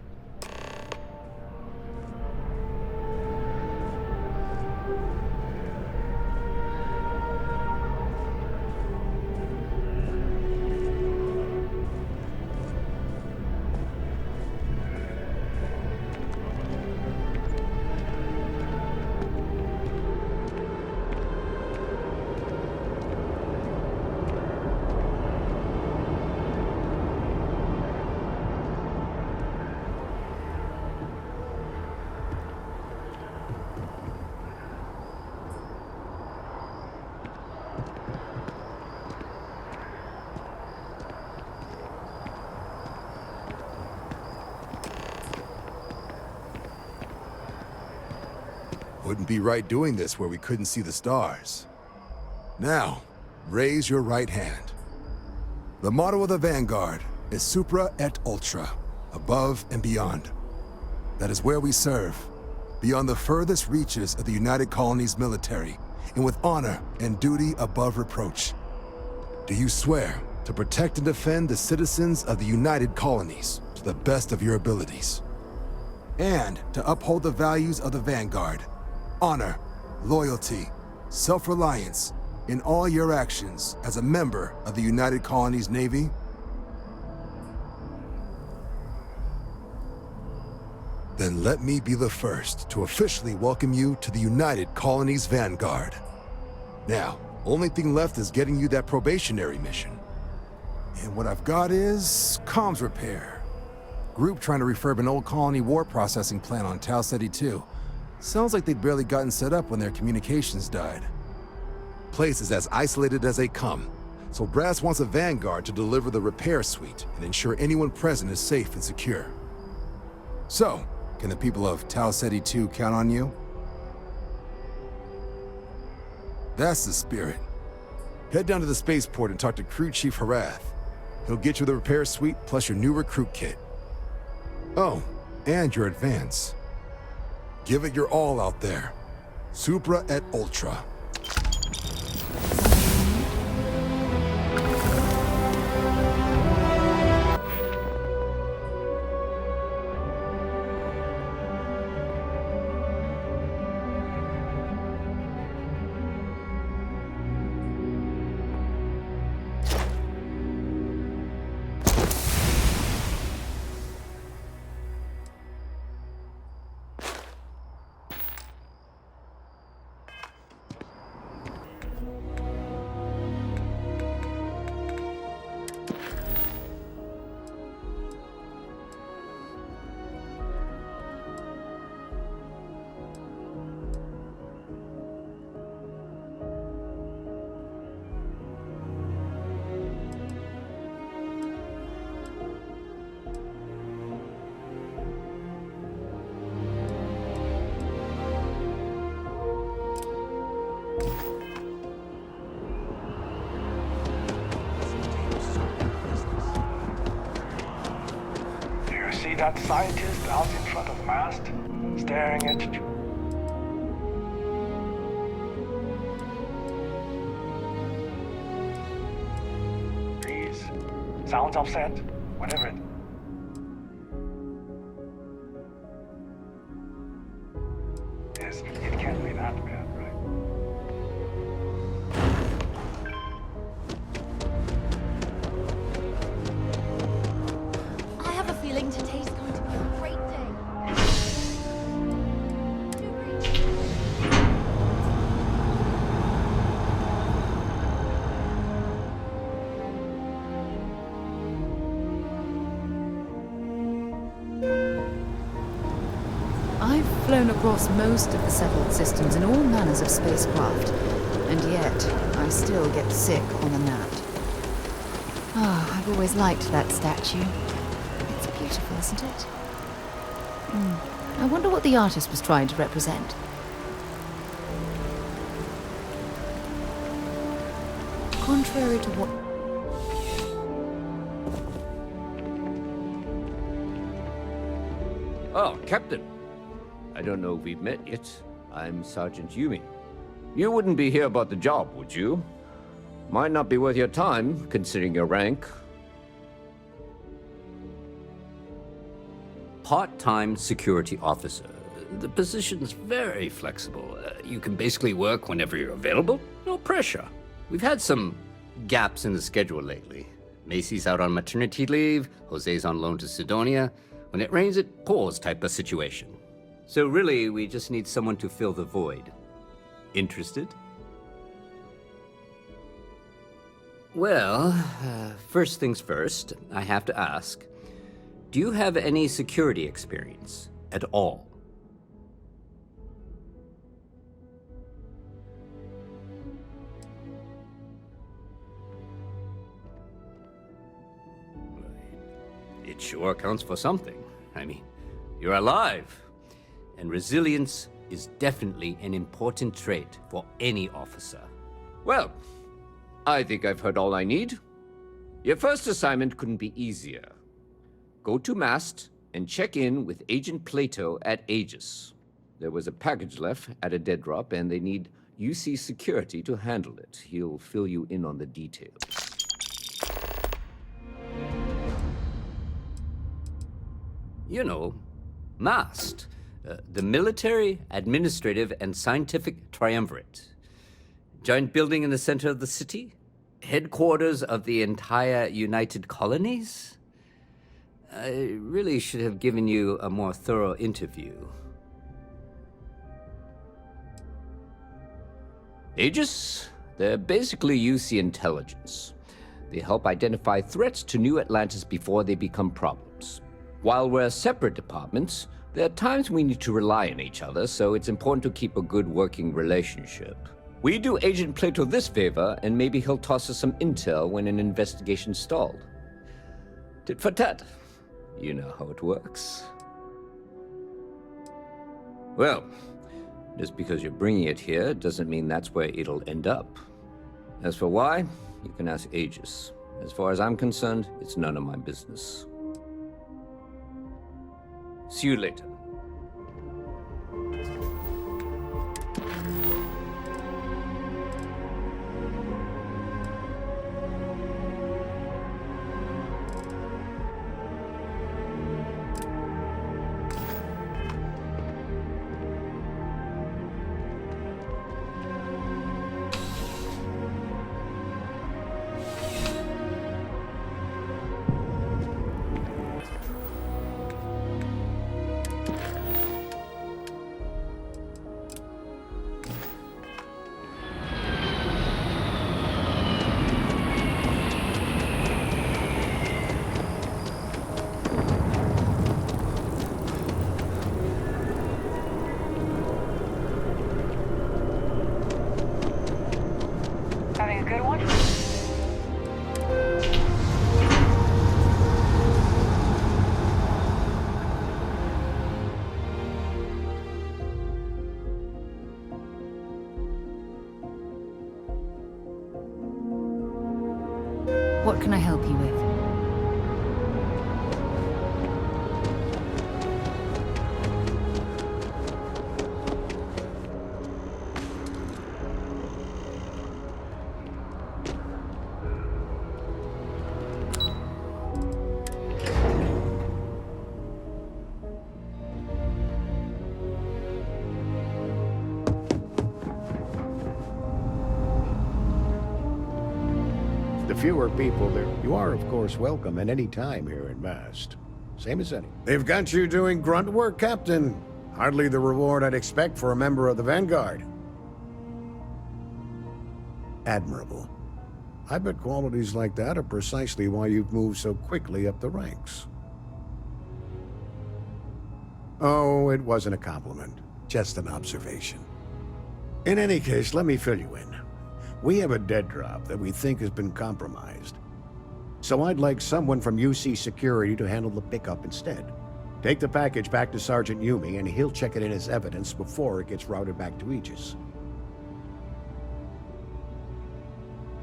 Wouldn't be right doing this where we couldn't see the stars. Now, raise your right hand. The motto of the Vanguard is Supra et Ultra, above and beyond. That is where we serve, beyond the furthest reaches of the United Colonies military, and with honor and duty above reproach. Do you swear to protect and defend the citizens of the United Colonies to the best of your abilities? And to uphold the values of the Vanguard, honor, loyalty, self-reliance in all your actions as a member of the United Colonies Navy? Then let me be the first to officially welcome you to the United Colonies Vanguard. Now, only thing left is getting you that probationary mission. And what I've got is comms repair. Group trying to refurb an old colony war processing plant on Tau Ceti 2. Sounds like they'd barely gotten set up when their communications died. Place is as isolated as they come, so Brass wants a Vanguard to deliver the repair suite and ensure anyone present is safe and secure. So, can the people of Tau Ceti 2 count on you? That's the spirit. Head down to the spaceport and talk to Crew Chief Harath. He'll get you the repair suite plus your new recruit kit. Oh, and your advance. Give it your all out there. Supra et Ultra. See that scientist out in front of mast, staring at you? Please, sounds upset, whatever it. Yes, it can't be that bad, right? Today's going to be a great day. I've flown across most of the settled systems in all manners of spacecraft, and yet I still get sick on the gnat. Ah, I've always liked that statue. Beautiful, isn't it? I wonder what the artist was trying to represent. Contrary to what... Oh, Captain. I don't know if we've met yet. I'm Sergeant Yumi. You wouldn't be here about the job, would you? Might not be worth your time, considering your rank. Part-time security officer. The position's very flexible. You can basically work whenever you're available. No pressure. We've had some gaps in the schedule lately. Macy's out on maternity leave, Jose's on loan to Sidonia. When it rains, it pours type of situation. So really, we just need someone to fill the void. Interested? Well, first things first, I have to ask. Do you have any security experience at all? It sure counts for something. I mean, you're alive. And resilience is definitely an important trait for any officer. Well, I think I've heard all I need. Your first assignment couldn't be easier. Go to mast and check in with Agent Plato at Aegis. There was a package left at a dead drop, and they need UC security to handle it. He'll fill you in on the details. You know, MAST, the Military, Administrative, and Scientific Triumvirate. Giant building in the center of the city? Headquarters of the entire United Colonies? I really should have given you a more thorough interview. Aegis? They're basically UC intelligence. They help identify threats to New Atlantis before they become problems. While we're separate departments, there are times we need to rely on each other, so it's important to keep a good working relationship. We do Agent Plato this favor, and maybe he'll toss us some intel when an investigation stalled. Tit for tat. You know how it works. Well, just because you're bringing it here doesn't mean that's where it'll end up. As for why, you can ask Aegis. As far as I'm concerned, it's none of my business. See you later. Having a good one? What can I help you with? The fewer people there, you are, of course, welcome at any time here in Mast. Same as any. They've got you doing grunt work, Captain. Hardly the reward I'd expect for a member of the Vanguard. Admirable. I bet qualities like that are precisely why you've moved so quickly up the ranks. Oh, it wasn't a compliment. Just an observation. In any case, let me fill you in. We have a dead drop that we think has been compromised. So I'd like someone from UC Security to handle the pickup instead. Take the package back to Sergeant Yumi and he'll check it in as evidence before it gets routed back to Aegis.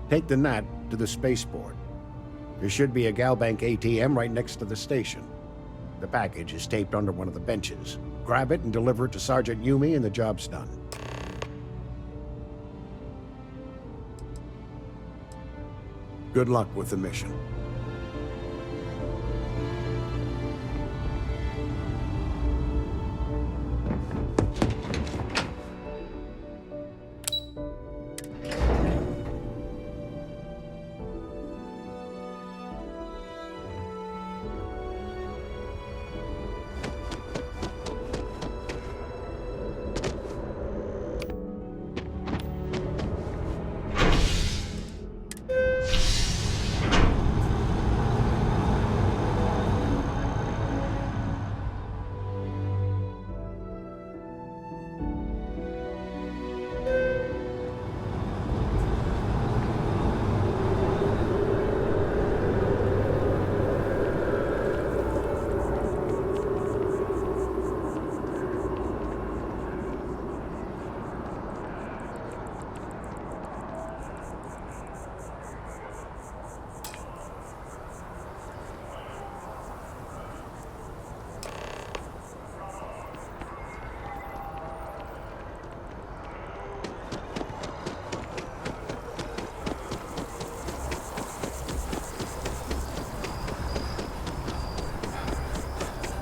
Take the NAT to the spaceport. There should be a Galbank ATM right next to the station. The package is taped under one of the benches. Grab it and deliver it to Sergeant Yumi and the job's done. Good luck with the mission.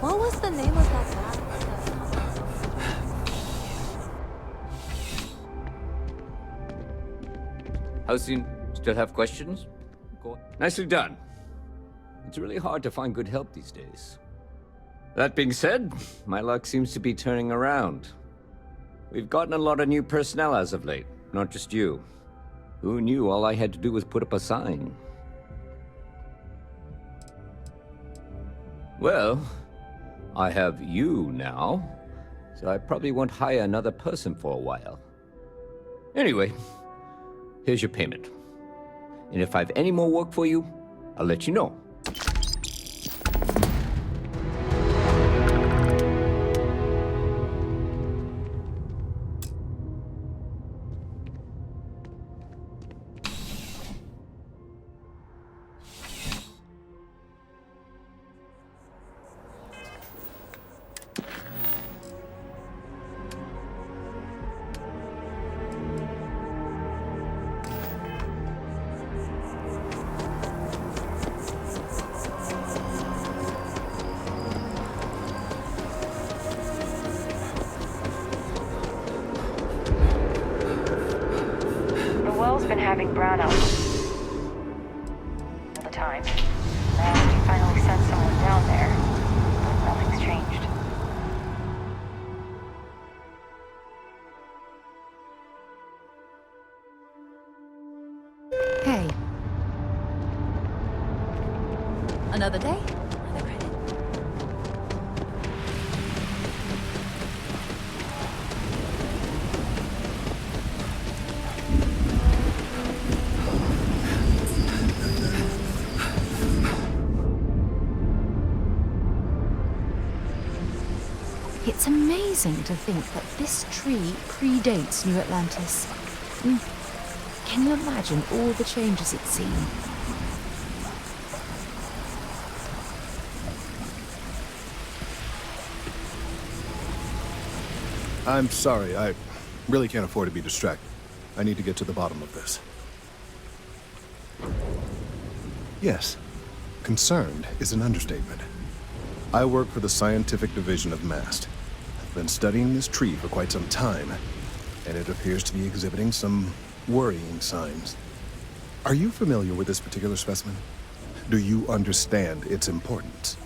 What was the name of that band? How soon? Still have questions? Go on. Nicely done. It's really hard to find good help these days. That being said, my luck seems to be turning around. We've gotten a lot of new personnel as of late, not just you. Who knew all I had to do was put up a sign? Well, I have you now, so I probably won't hire another person for a while. Anyway, here's your payment. And if I have any more work for you, I'll let you know. Been having brownouts all the time. And we finally sent someone down there. Nothing's changed. Hey. Another day? Another credit. It's amazing to think that this tree predates New Atlantis. Can you imagine all the changes it's seen? I'm sorry, I really can't afford to be distracted. I need to get to the bottom of this. Yes, concerned is an understatement. I work for the scientific division of MAST. I've been studying this tree for quite some time, and it appears to be exhibiting some worrying signs. Are you familiar with this particular specimen? Do you understand its importance?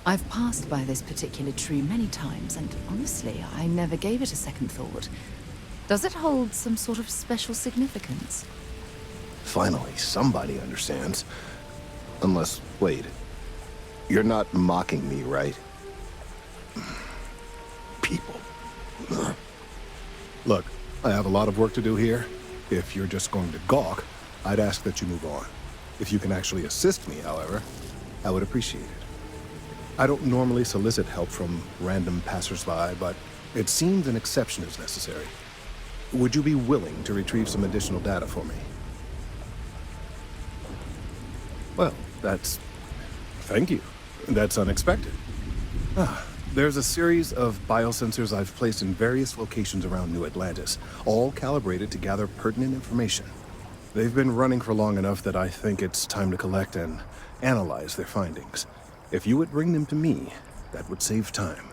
I've passed by this particular tree many times, and honestly, I never gave it a second thought. Does it hold some sort of special significance? Finally, somebody understands. Unless, wait. You're not mocking me, right? People. Look, I have a lot of work to do here. If you're just going to gawk, I'd ask that you move on. If you can actually assist me, however, I would appreciate it. I don't normally solicit help from random passersby, but it seems an exception is necessary. Would you be willing to retrieve some additional data for me? Well, thank you. That's unexpected. There's a series of biosensors I've placed in various locations around New Atlantis, all calibrated to gather pertinent information. They've been running for long enough that I think it's time to collect and analyze their findings. If you would bring them to me, that would save time.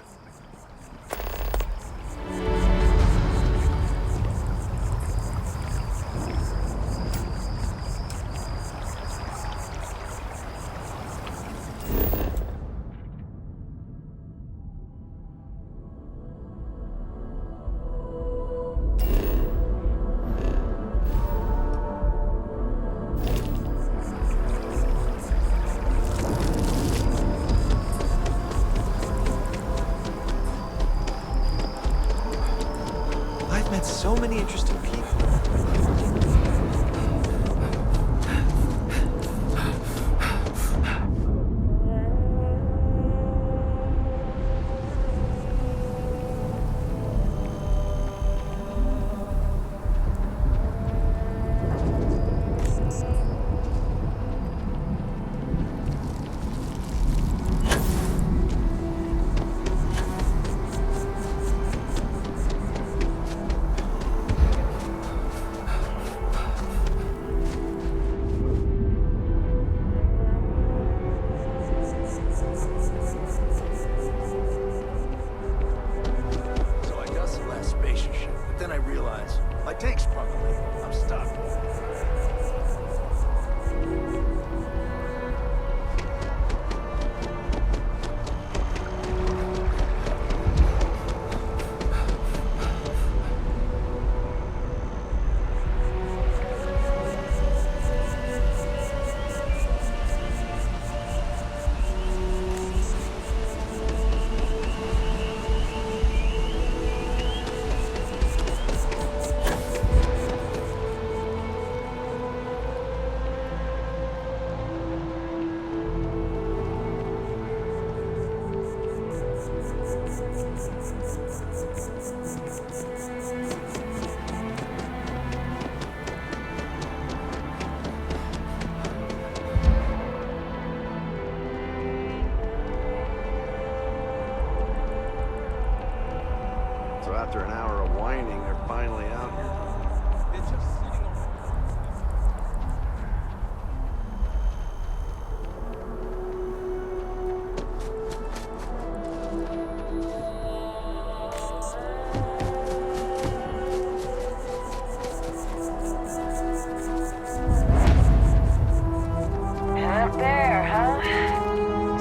So after an hour of whining, they're finally out here. They're just sitting on. Up there, huh?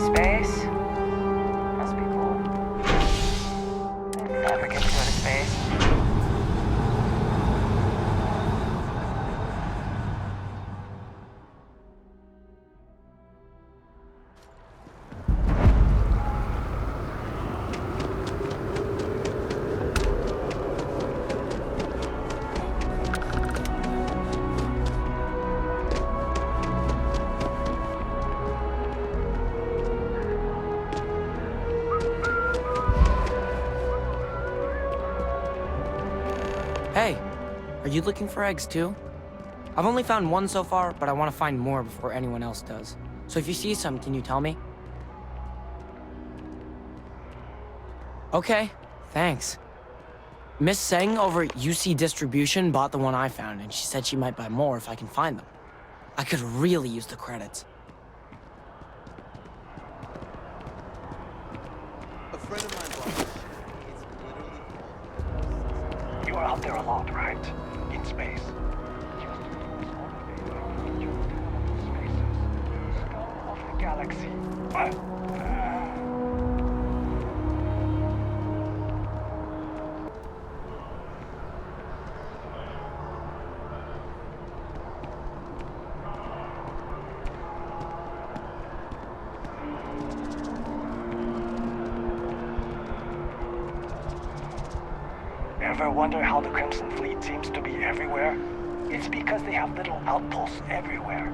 Space? Must be cool. I'd never get to go to space. Hey, are you looking for eggs too? I've only found one so far, but I want to find more before anyone else does. So if you see some, can you tell me? Okay, thanks. Miss Seng over at UC Distribution bought the one I found, and she said she might buy more if I can find them. I could really use the credits. A friend of mine bought this ship. It's literally You are out there a lot, right? In space. Scum of the galaxy. Ever wonder how the Crimson Fleet seems to be everywhere? It's because they have little outposts everywhere.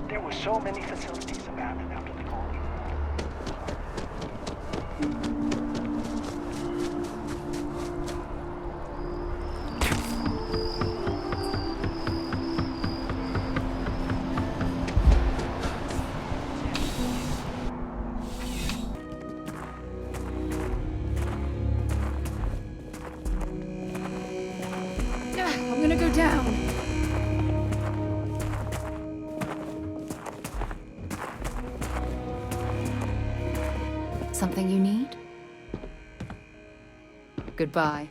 There were so many facilities abandoned after the colony. I'm gonna go down. Something you need? Goodbye.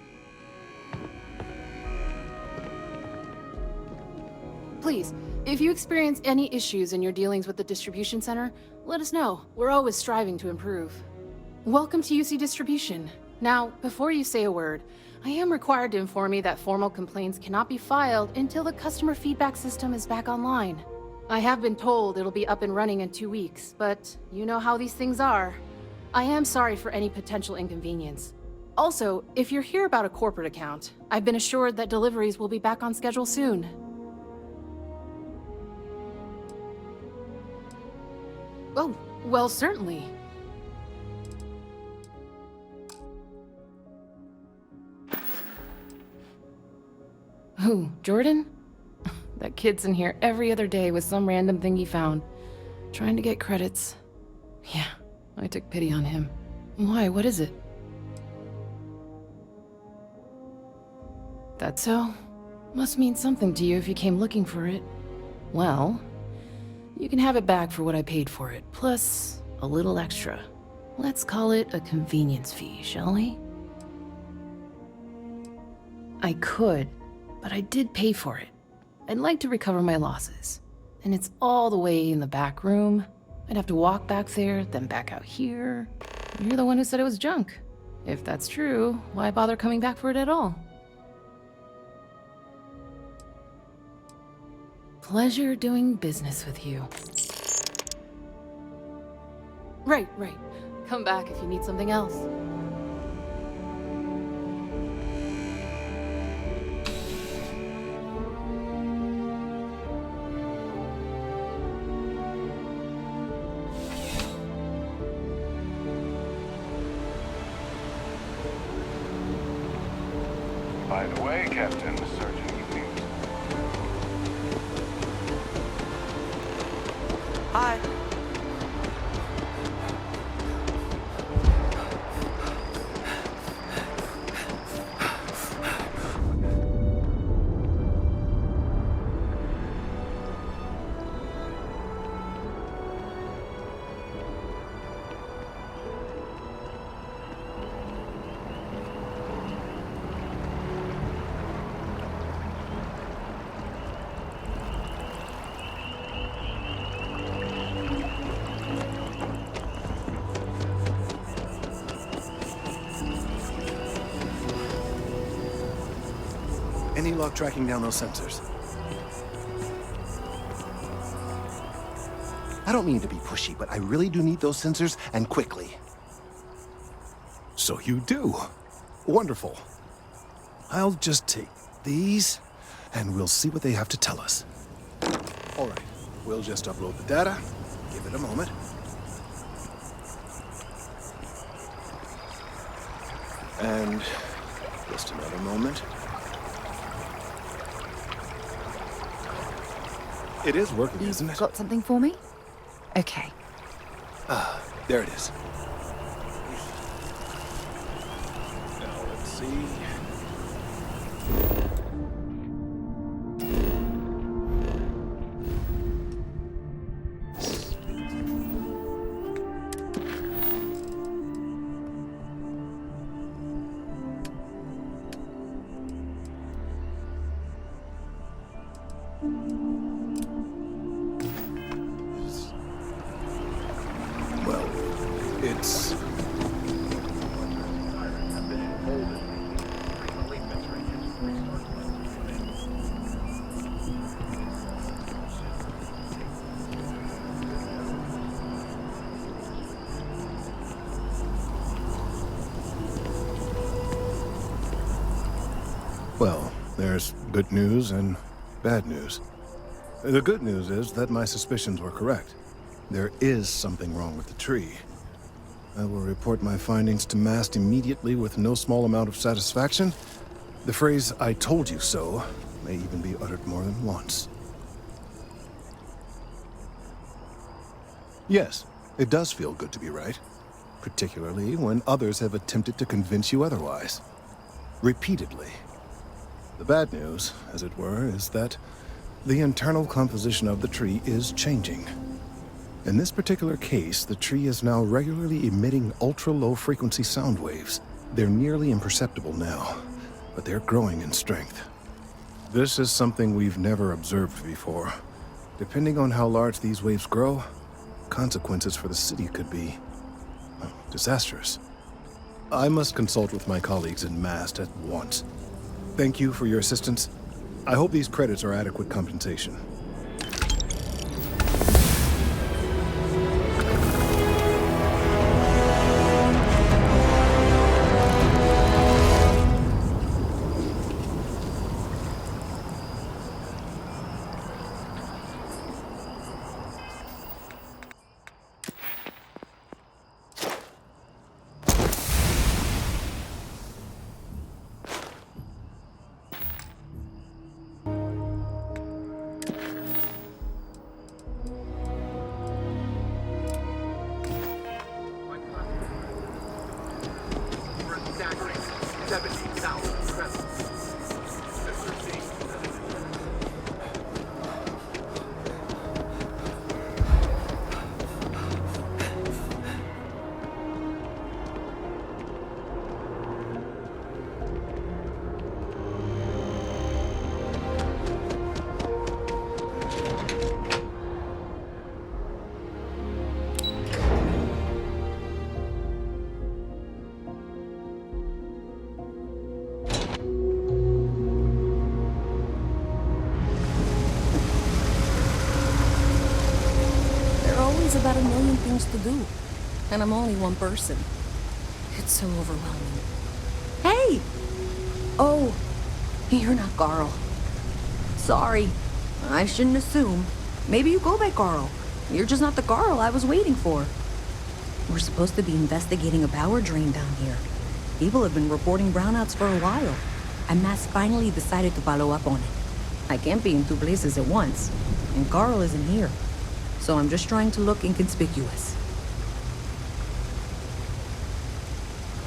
Please, if you experience any issues in your dealings with the distribution center, let us know. We're always striving to improve. Welcome to UC Distribution. Now, before you say a word, I am required to inform you that formal complaints cannot be filed until the customer feedback system is back online. I have been told it'll be up and running in 2 weeks, but you know how these things are. I am sorry for any potential inconvenience. Also, if you're here about a corporate account, I've been assured that deliveries will be back on schedule soon. Oh, well, certainly. Who, Jordan? That kid's in here every other day with some random thing he found, trying to get credits. Yeah, I took pity on him. Why, what is it? That so? Must mean something to you if you came looking for it. Well, you can have it back for what I paid for it, plus a little extra. Let's call it a convenience fee, shall we? I could, but I did pay for it. I'd like to recover my losses. And it's all the way in the back room. I'd have to walk back there, then back out here. You're the one who said it was junk. If that's true, why bother coming back for it at all? Pleasure doing business with you. Right. Come back if you need something else. Right away, Captain. Surgeon Evenings. Hi. Any luck tracking down those sensors? I don't mean to be pushy, but I really do need those sensors, and quickly. So you do. Wonderful. I'll just take these, and we'll see what they have to tell us. All right, we'll just upload the data. Give it a moment. And just another moment. It is working, isn't it? Got something for me? Okay. Ah, there it is. Now let's see. It's... Well, there's good news and bad news. The good news is that my suspicions were correct. There is something wrong with the tree. I will report my findings to MAST immediately with no small amount of satisfaction. The phrase, "I told you so," may even be uttered more than once. Yes, it does feel good to be right, particularly when others have attempted to convince you otherwise. Repeatedly. The bad news, as it were, is that the internal composition of the tree is changing. In this particular case, the tree is now regularly emitting ultra-low frequency sound waves. They're nearly imperceptible now, but they're growing in strength. This is something we've never observed before. Depending on how large these waves grow, consequences for the city could be disastrous. I must consult with my colleagues in MAST at once. Thank you for your assistance. I hope these credits are adequate compensation. About a million things to do, and I'm only one person. It's so overwhelming. Hey! Oh, you're not Carl. Sorry, I shouldn't assume. Maybe you go by Carl. You're just not the Carl I was waiting for. We're supposed to be investigating a power drain down here. People have been reporting brownouts for a while. and Mass finally decided to follow up on it. I can't be in two places at once, and Carl isn't here. So I'm just trying to look inconspicuous.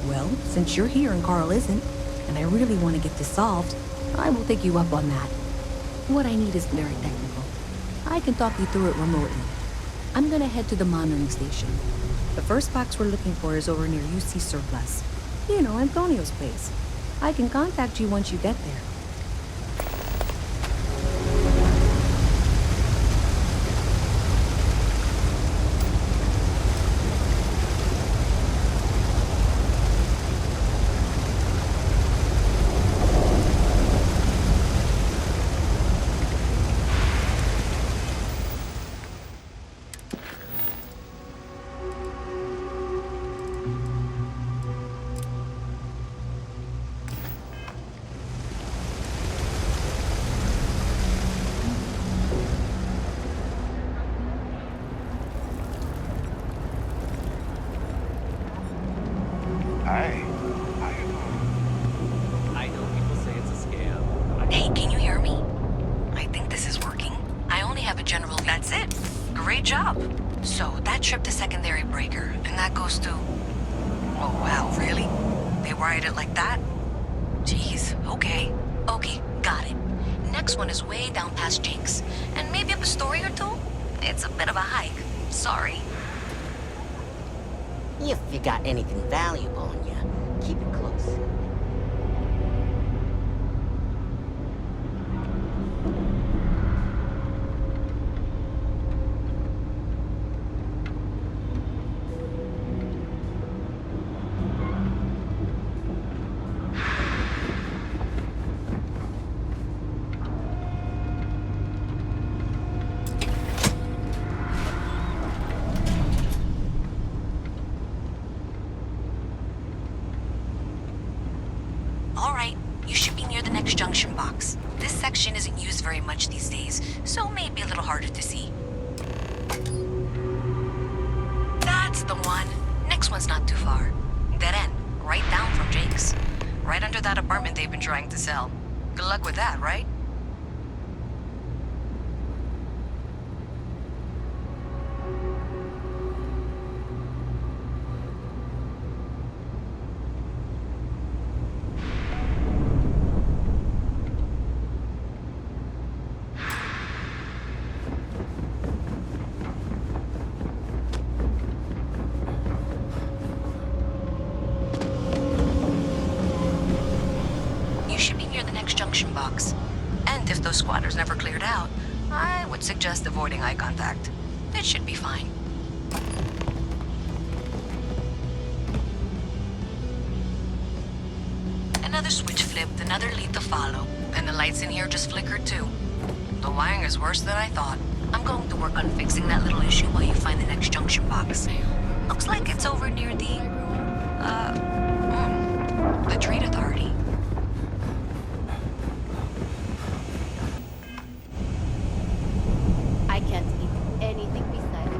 Well, since you're here and Carl isn't, and I really want to get this solved, I will take you up on that. What I need is very technical. I can talk you through it remotely. I'm gonna head to the monitoring station. The first box we're looking for is over near UC Surplus. You know, Antonio's place. I can contact you once you get there. Hi. How you doing? I know people say it's a scam. Hey, can you hear me? I think this is working. I only have a general... That's it. Great job. So, that trip to secondary breaker, and that goes to... Oh, wow, really? They wired it like that? Jeez, okay. Okay, got it. Next one is way down past Jake's, and maybe up a story or two? It's a bit of a hike. Sorry. If you got anything valuable on you, keep it close. Junction box. This section isn't used very much these days, so maybe a little harder to see. That's the one. Next one's not too far. Dead end, right down from Jake's. Right under that apartment they've been trying to sell. Good luck with that, right? Box. And if those squatters never cleared out, I would suggest avoiding eye contact. It should be fine. Another switch flipped, another lead to follow, and the lights in here just flickered too. The wiring is worse than I thought. I'm going to work on fixing that little issue while you find the next junction box. Looks like it's over near the Trade Authority. I can't eat anything beside it.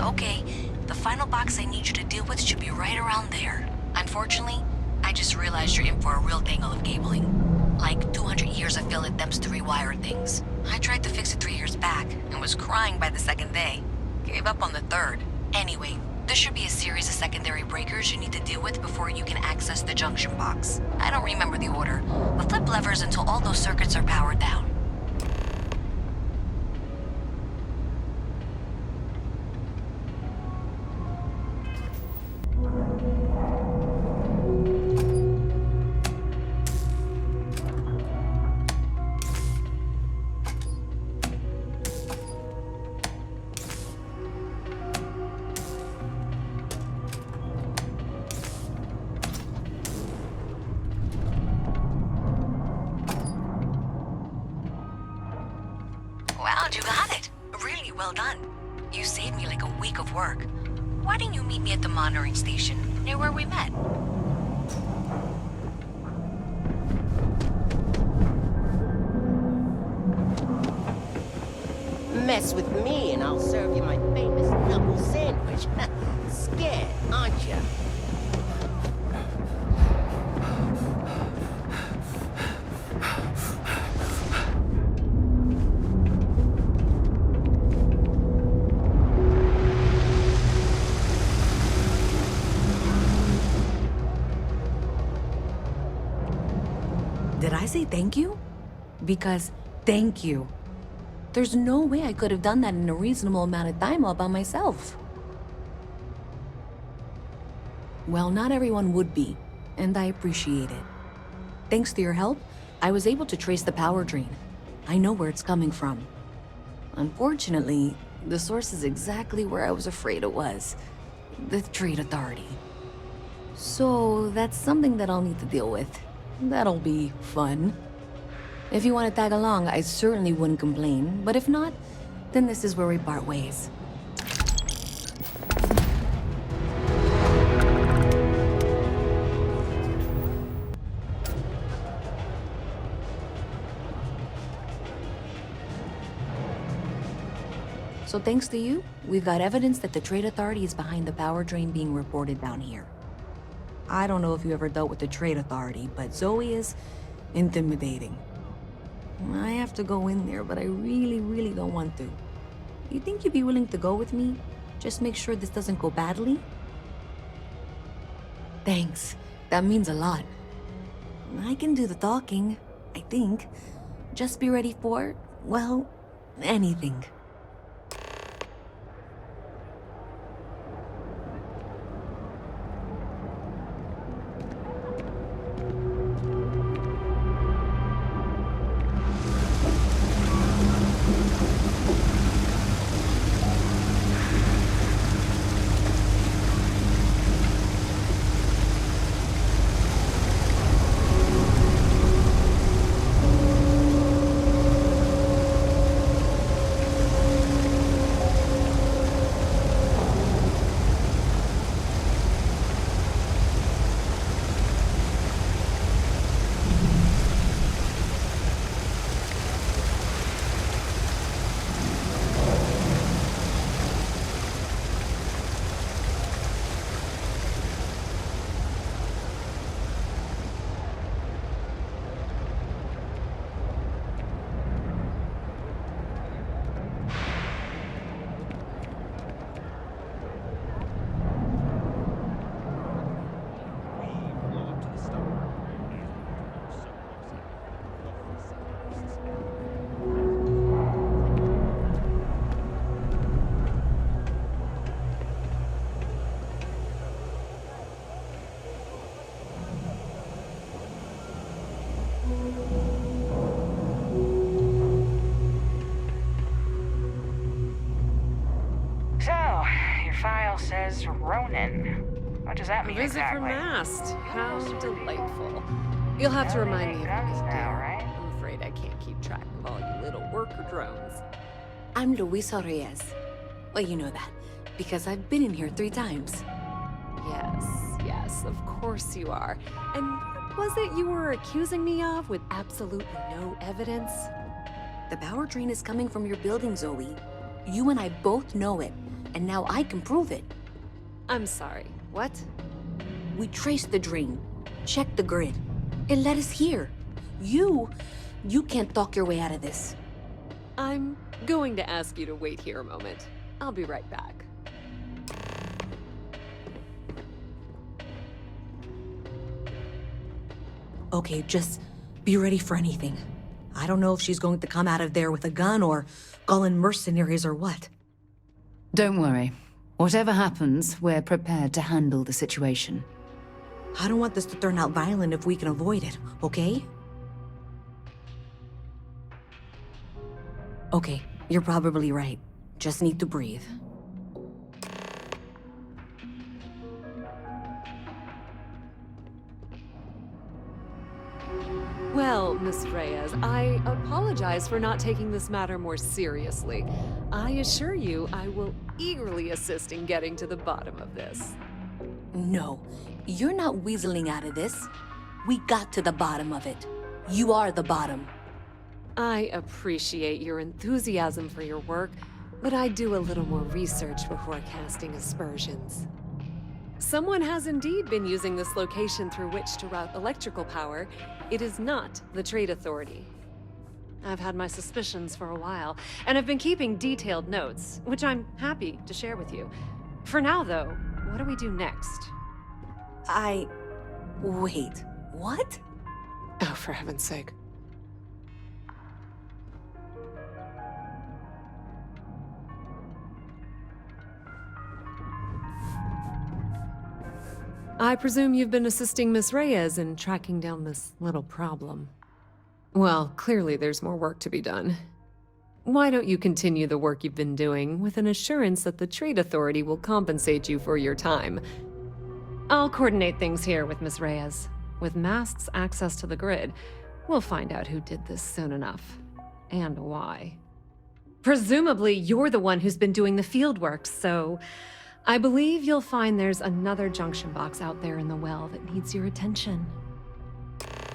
Okay, the final box I need you to deal with should be right around there. Unfortunately, I just realized you're in for a real tangle of cabling. Like 200 years of field attempts to rewire things. I tried to fix it 3 years back and was crying by the second day. Gave up on the third. Anyway, there should be a series of secondary breakers you need to deal with before you can access the junction box. I don't remember the order, but flip levers until all those circuits are powered down. You got it. Really well done. You saved me like a week of work. Why didn't you meet me at the monitoring station, near where we met? Mess with me and I'll serve you my famous knuckle sandwich. Scared, aren't you? Did I say thank you? Because thank you. There's no way I could have done that in a reasonable amount of time all by myself. Well, not everyone would be, and I appreciate it. Thanks to your help, I was able to trace the power drain. I know where it's coming from. Unfortunately, the source is exactly where I was afraid it was. The Trade Authority. So that's something that I'll need to deal with. That'll be fun. If you want to tag along, I certainly wouldn't complain, but if not, then this is where we part ways. So thanks to you, we've got evidence that the Trade Authority is behind the power drain being reported down here. I don't know if you ever dealt with the Trade Authority, but Zoe is intimidating. I have to go in there, but I really don't want to. You think you'd be willing to go with me? Just make sure this doesn't go badly? Thanks. That means a lot. I can do the talking, I think. Just be ready for, well, anything. File says Ronin. What does that mean A visit exactly? from Mast. How delightful. You'll have to remind me of your name, dear. I'm afraid I can't keep track of all you little worker drones. I'm Luisa Reyes. Well, you know that, because I've been in here 3 times. Yes, of course you are. And what was it you were accusing me of with absolutely no evidence? The power drain is coming from your building, Zoe. You and I both know it, and now I can prove it. I'm sorry, what? We traced the drain, checked the grid. It led us here. You can't talk your way out of this. I'm going to ask you to wait here a moment. I'll be right back. Okay, just be ready for anything. I don't know if she's going to come out of there with a gun or call in mercenaries or what. Don't worry. Whatever happens, we're prepared to handle the situation. I don't want this to turn out violent if we can avoid it, okay? Okay, you're probably right. Just need to breathe. Well, Miss Reyes, I apologize for not taking this matter more seriously. I assure you I will eagerly assist in getting to the bottom of this. No, you're not weaseling out of this. We got to the bottom of it. You are the bottom. I appreciate your enthusiasm for your work, but I'd do a little more research before casting aspersions. Someone has indeed been using this location through which to route electrical power. It is not the Trade Authority. I've had my suspicions for a while, and have been keeping detailed notes, which I'm happy to share with you. For now, though, what do we do next? Wait, what? Oh, for heaven's sake. I presume you've been assisting Miss Reyes in tracking down this little problem. Well, clearly there's more work to be done. Why don't you continue the work you've been doing with an assurance that the Trade Authority will compensate you for your time? I'll coordinate things here with Miss Reyes. With Mast's access to the grid, we'll find out who did this soon enough, and why. Presumably, you're the one who's been doing the field work, so I believe you'll find there's another junction box out there in the well that needs your attention.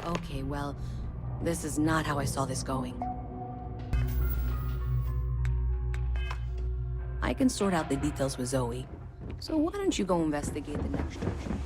Okay, well, this is not how I saw this going. I can sort out the details with Zoe, so why don't you go investigate the next junction?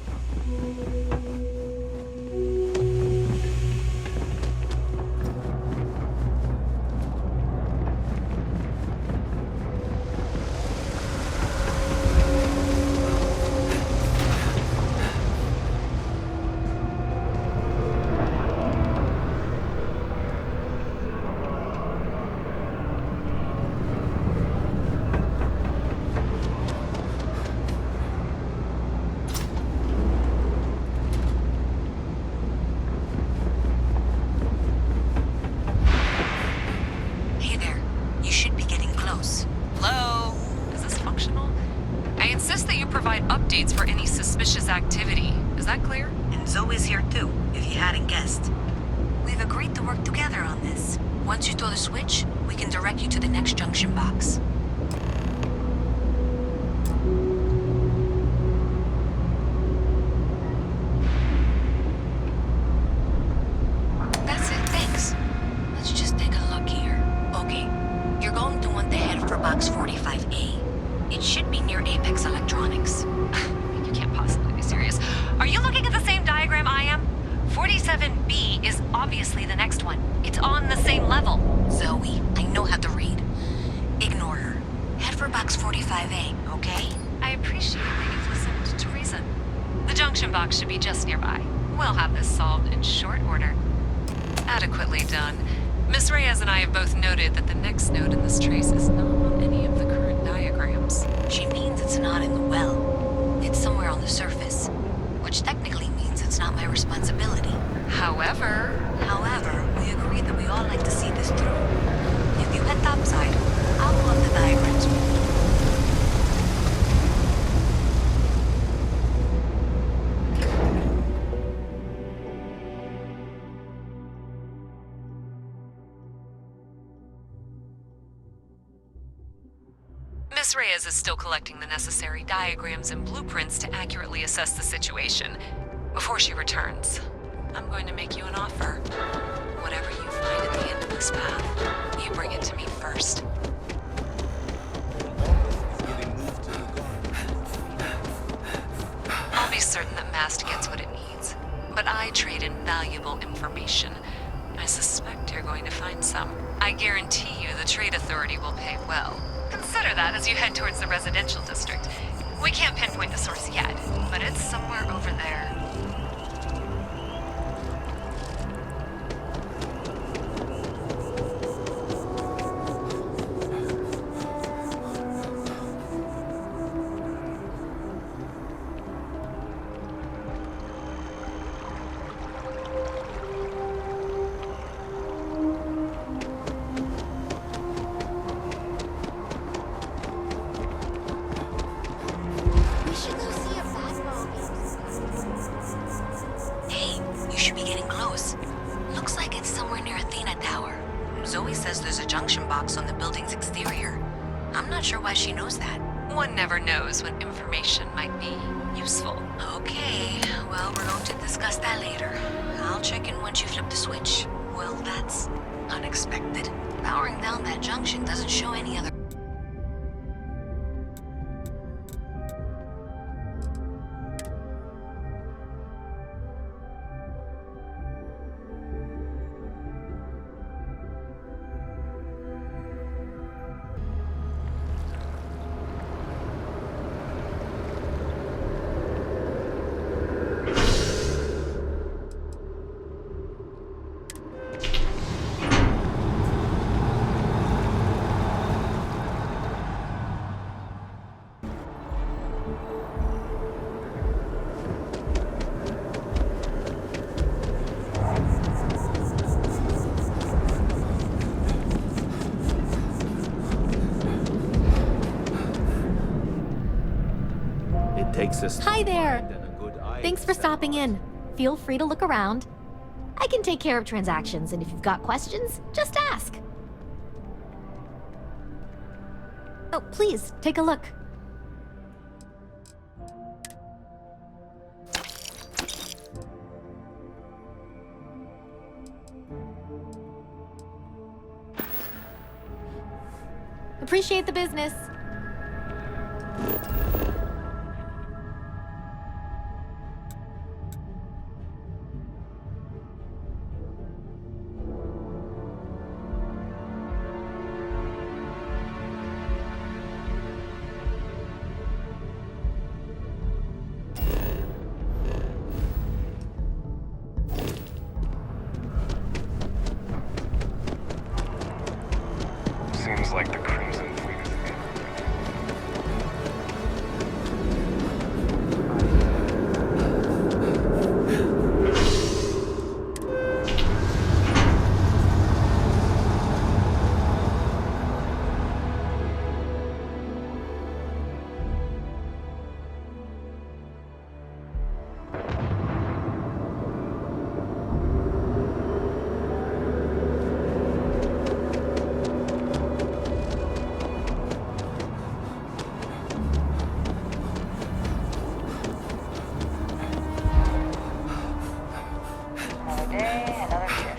Activity. Is that clear? And Zoe's here too, if you hadn't guessed. We've agreed to work together on this. Once you throw the switch, we can direct you to the next junction box. That's it, thanks. Let's just take a look here. Okay, you're going to want to head for box 45A. It should be near Apex Electronics. You can't possibly be serious. Are you looking at the same diagram I am? 47B is obviously the next one. It's on the same level. Zoe, I know how to read. Ignore her. Head for box 45A, okay? I appreciate that you've listened to reason. The junction box should be just nearby. We'll have this solved in short order. Adequately done. Miss Reyes and I have both noted that the next node in this trace is not on any of the current diagrams. She means it's not in the well. It's somewhere on the surface, which technically means it's not my responsibility. However, we agreed that we all like to see this through. If you head topside, I'll pull up the diagrams. Miss Reyes is still collecting the necessary diagrams and blueprints to accurately assess the situation. Before she returns, I'm going to make you an offer. Whatever you find at the end of this path, you bring it to me first. I'll be certain that Mast gets what it needs, but I trade in valuable information. I suspect you're going to find some. I guarantee you the Trade Authority will pay well. Consider that as you head towards the residential district. We can't pinpoint the source yet, but it's somewhere over there. Well, that's unexpected. Powering down that junction doesn't show any other... Takes us. Hi there! Thanks for stopping in. Feel free to look around. I can take care of transactions, and if you've got questions, just ask. Oh, please, take a look. Appreciate the business. Seems like the Crimson Fleet is Another day, another shift.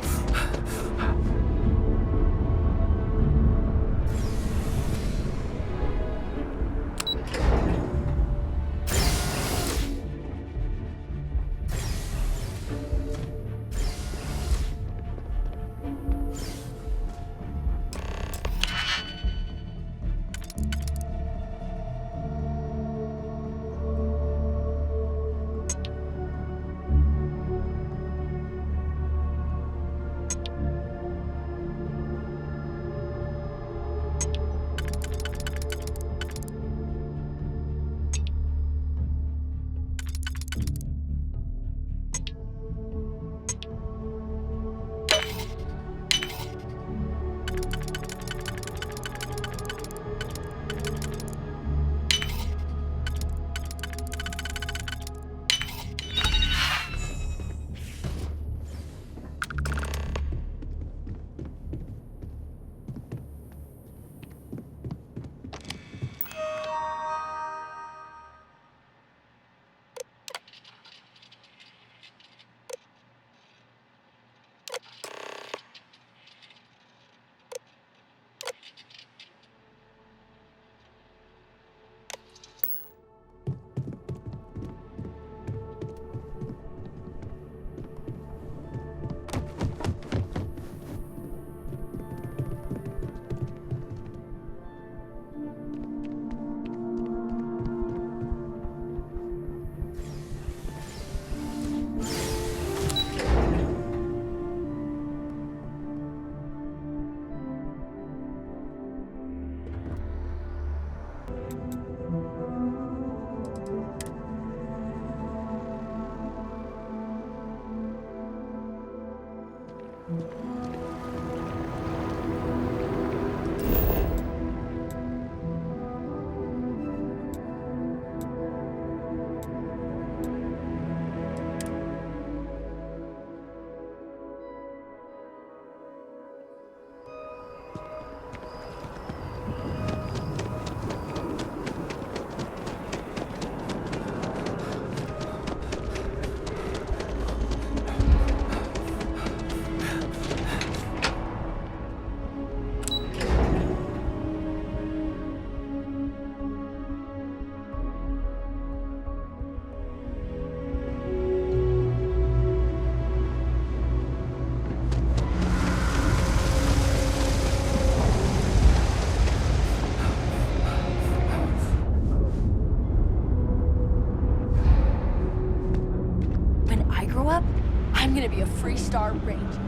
I'm gonna be a Freestar Ranger.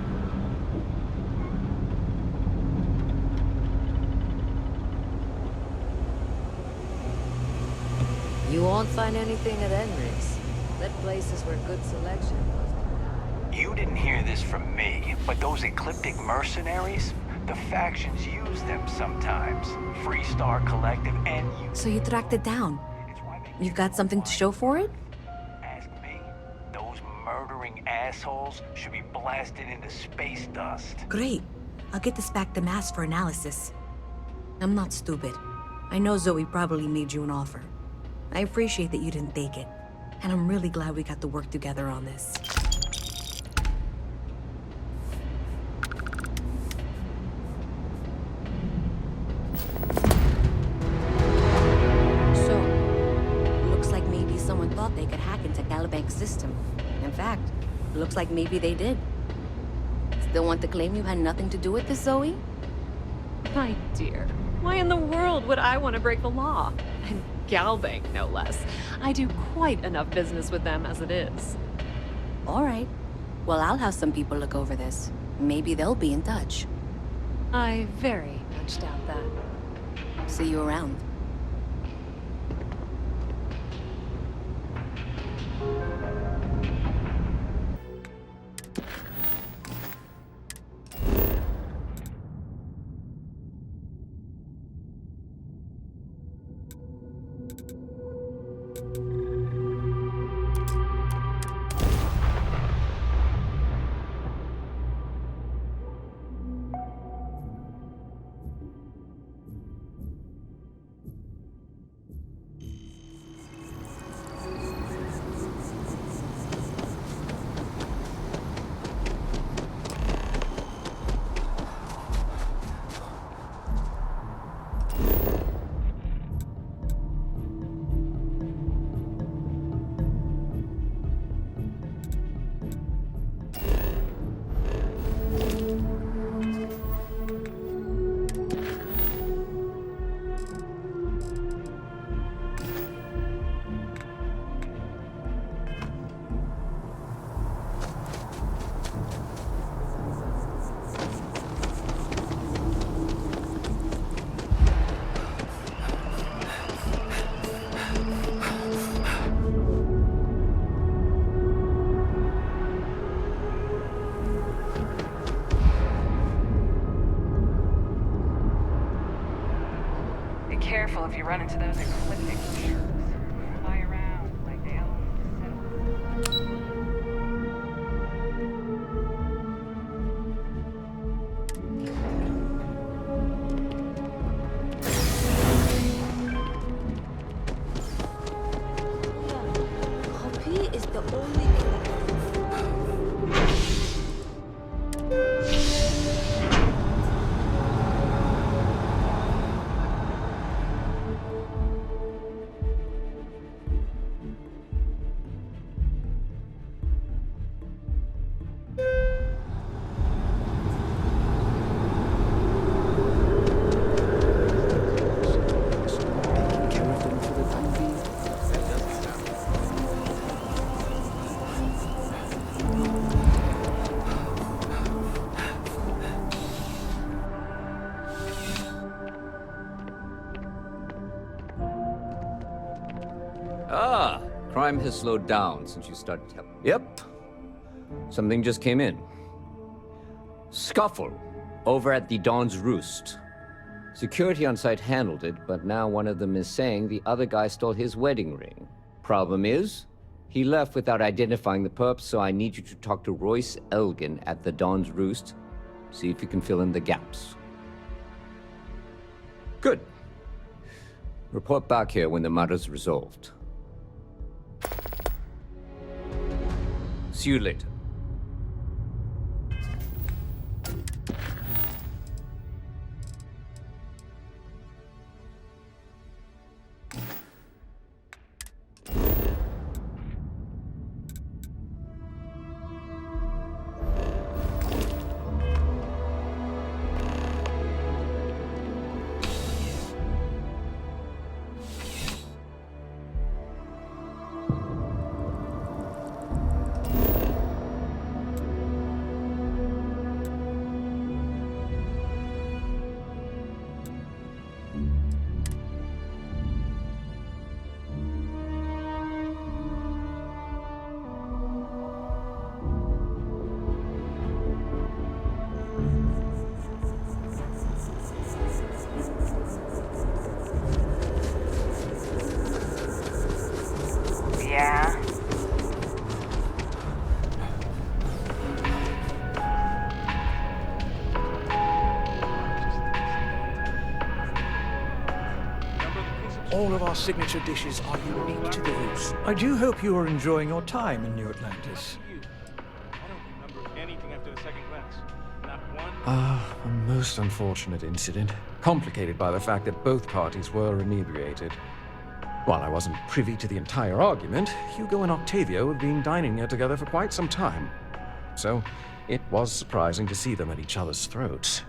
You won't find anything at Enris. That place is where good selection was. You didn't hear this from me, but those ecliptic mercenaries, the factions use them sometimes. Freestar Collective and you. So you tracked it down. You've got something to show for it? Ask me. Those murdering assholes should be blasted into space dust. Great. I'll get this back to Mass for analysis. I'm not stupid. I know Zoe probably made you an offer. I appreciate that you didn't take it. And I'm really glad we got to work together on this. So, looks like maybe someone thought they could hack into Calibank's system. In fact, looks like maybe they did. Still want to claim you had nothing to do with this, Zoe? My dear, why in the world would I want to break the law? And Galbank, no less. I do quite enough business with them as it is. All right. Well, I'll have some people look over this. Maybe they'll be in touch. I very much doubt that. See you around. Careful if you run into those ecliptic shirts. Fly around like they own Copy is the only Crime has slowed down since you started telling. Yep. Something just came in. Scuffle over at the Dawn's Roost. Security on site handled it, but now one of them is saying the other guy stole his wedding ring. Problem is, he left without identifying the perp, so I need you to talk to Royce Elgin at the Dawn's Roost. See if you can fill in the gaps. Good. Report back here when the matter's resolved. See you later. all of our signature dishes are unique to the Roost. I do hope you are enjoying your time in New Atlantis. I don't remember anything after the second class. Not one. A most unfortunate incident, complicated by the fact that both parties were inebriated. While I wasn't privy to the entire argument, Hugo and Octavio have been dining here together for quite some time. So, it was surprising to see them at each other's throats.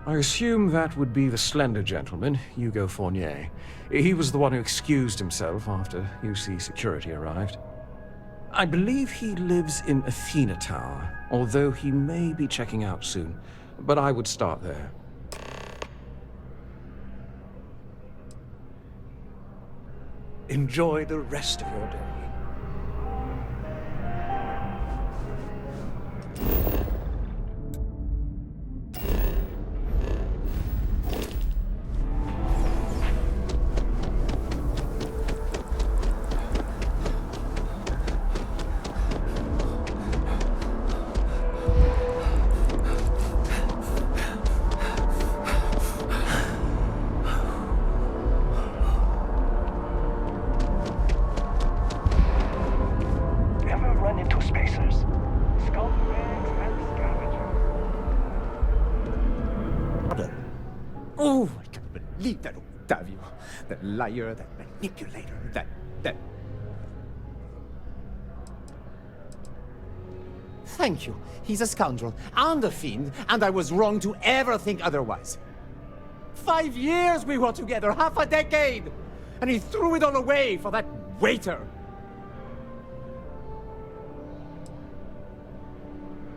I assume that would be the slender gentleman, Hugo Fournier. He was the one who excused himself after UC security arrived. I believe he lives in Athena Tower, although he may be checking out soon. But I would start there. Enjoy the rest of your day. Ever run into spacers? Scumbags and scavengers. Oh, I can't believe that Octavio. That liar, that manipulator, that... Thank you. He's a scoundrel and a fiend, and I was wrong to ever think otherwise. 5 years we were together, half a decade! And he threw it all away for that waiter.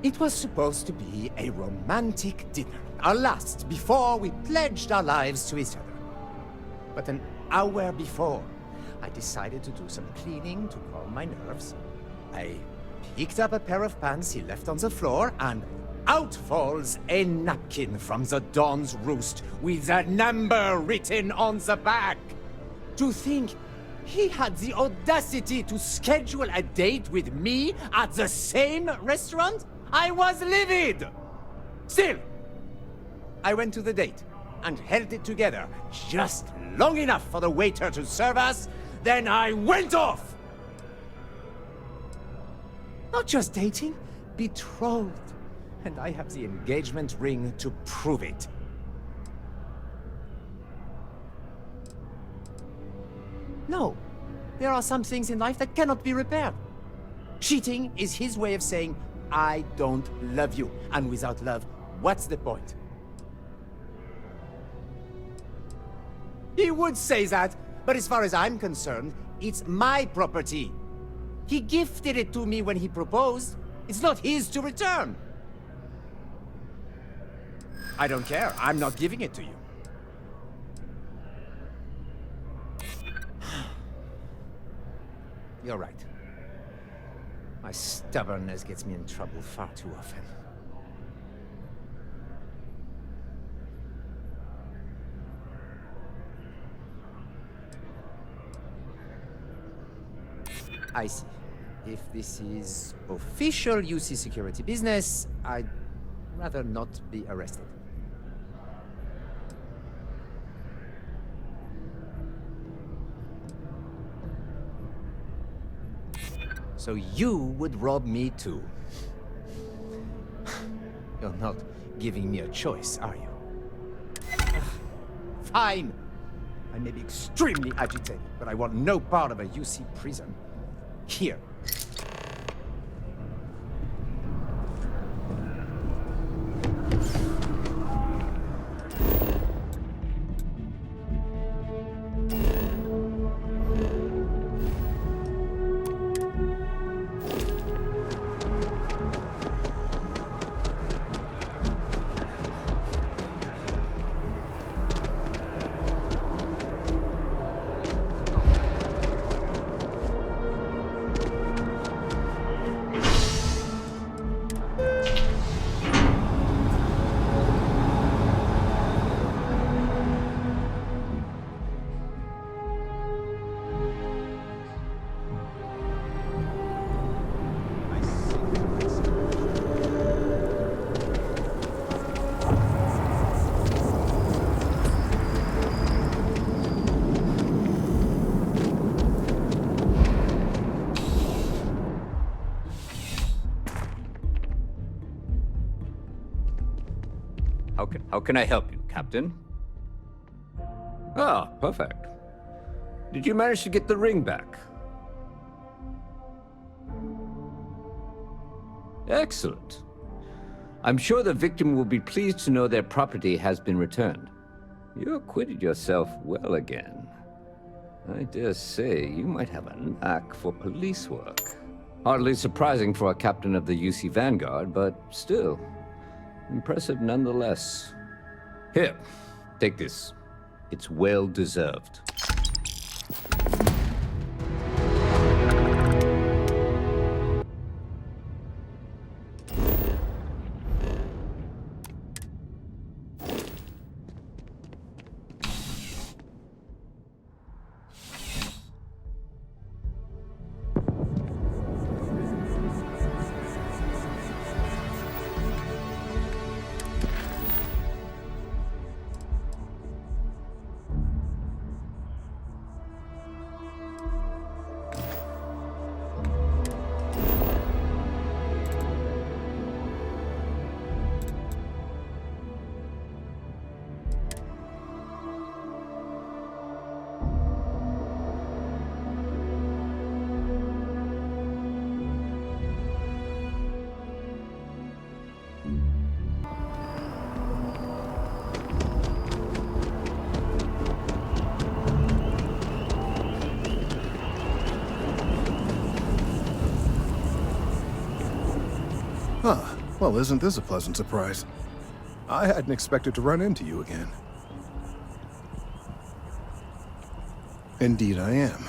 It was supposed to be a romantic dinner, our last before we pledged our lives to each other. But an hour before, I decided to do some cleaning to calm my nerves. I picked up a pair of pants he left on the floor, and out falls a napkin from the Dawn's Roost with a number written on the back. To think he had the audacity to schedule a date with me at the same restaurant? I was livid! Still, I went to the date and held it together just long enough for the waiter to serve us, then I went off! Not just dating, betrothed. And I have the engagement ring to prove it. No, there are some things in life that cannot be repaired. Cheating is his way of saying, I don't love you. And without love, what's the point? He would say that, but as far as I'm concerned, it's my property. He gifted it to me when he proposed. It's not his to return. I don't care. I'm not giving it to you. You're right. My stubbornness gets me in trouble far too often. I see. If this is official UC security business, I'd rather not be arrested. So you would rob me too. You're not giving me a choice, are you? Fine. I may be extremely agitated, but I want no part of a UC prison. Here. How can I help you, Captain? Ah, perfect. Did you manage to get the ring back? Excellent. I'm sure the victim will be pleased to know their property has been returned. You acquitted yourself well again. I dare say you might have a knack for police work. Hardly surprising for a captain of the UC Vanguard, but still, impressive nonetheless. Here, take this. It's well deserved. Huh. Well, isn't this a pleasant surprise? I hadn't expected to run into you again. Indeed I am.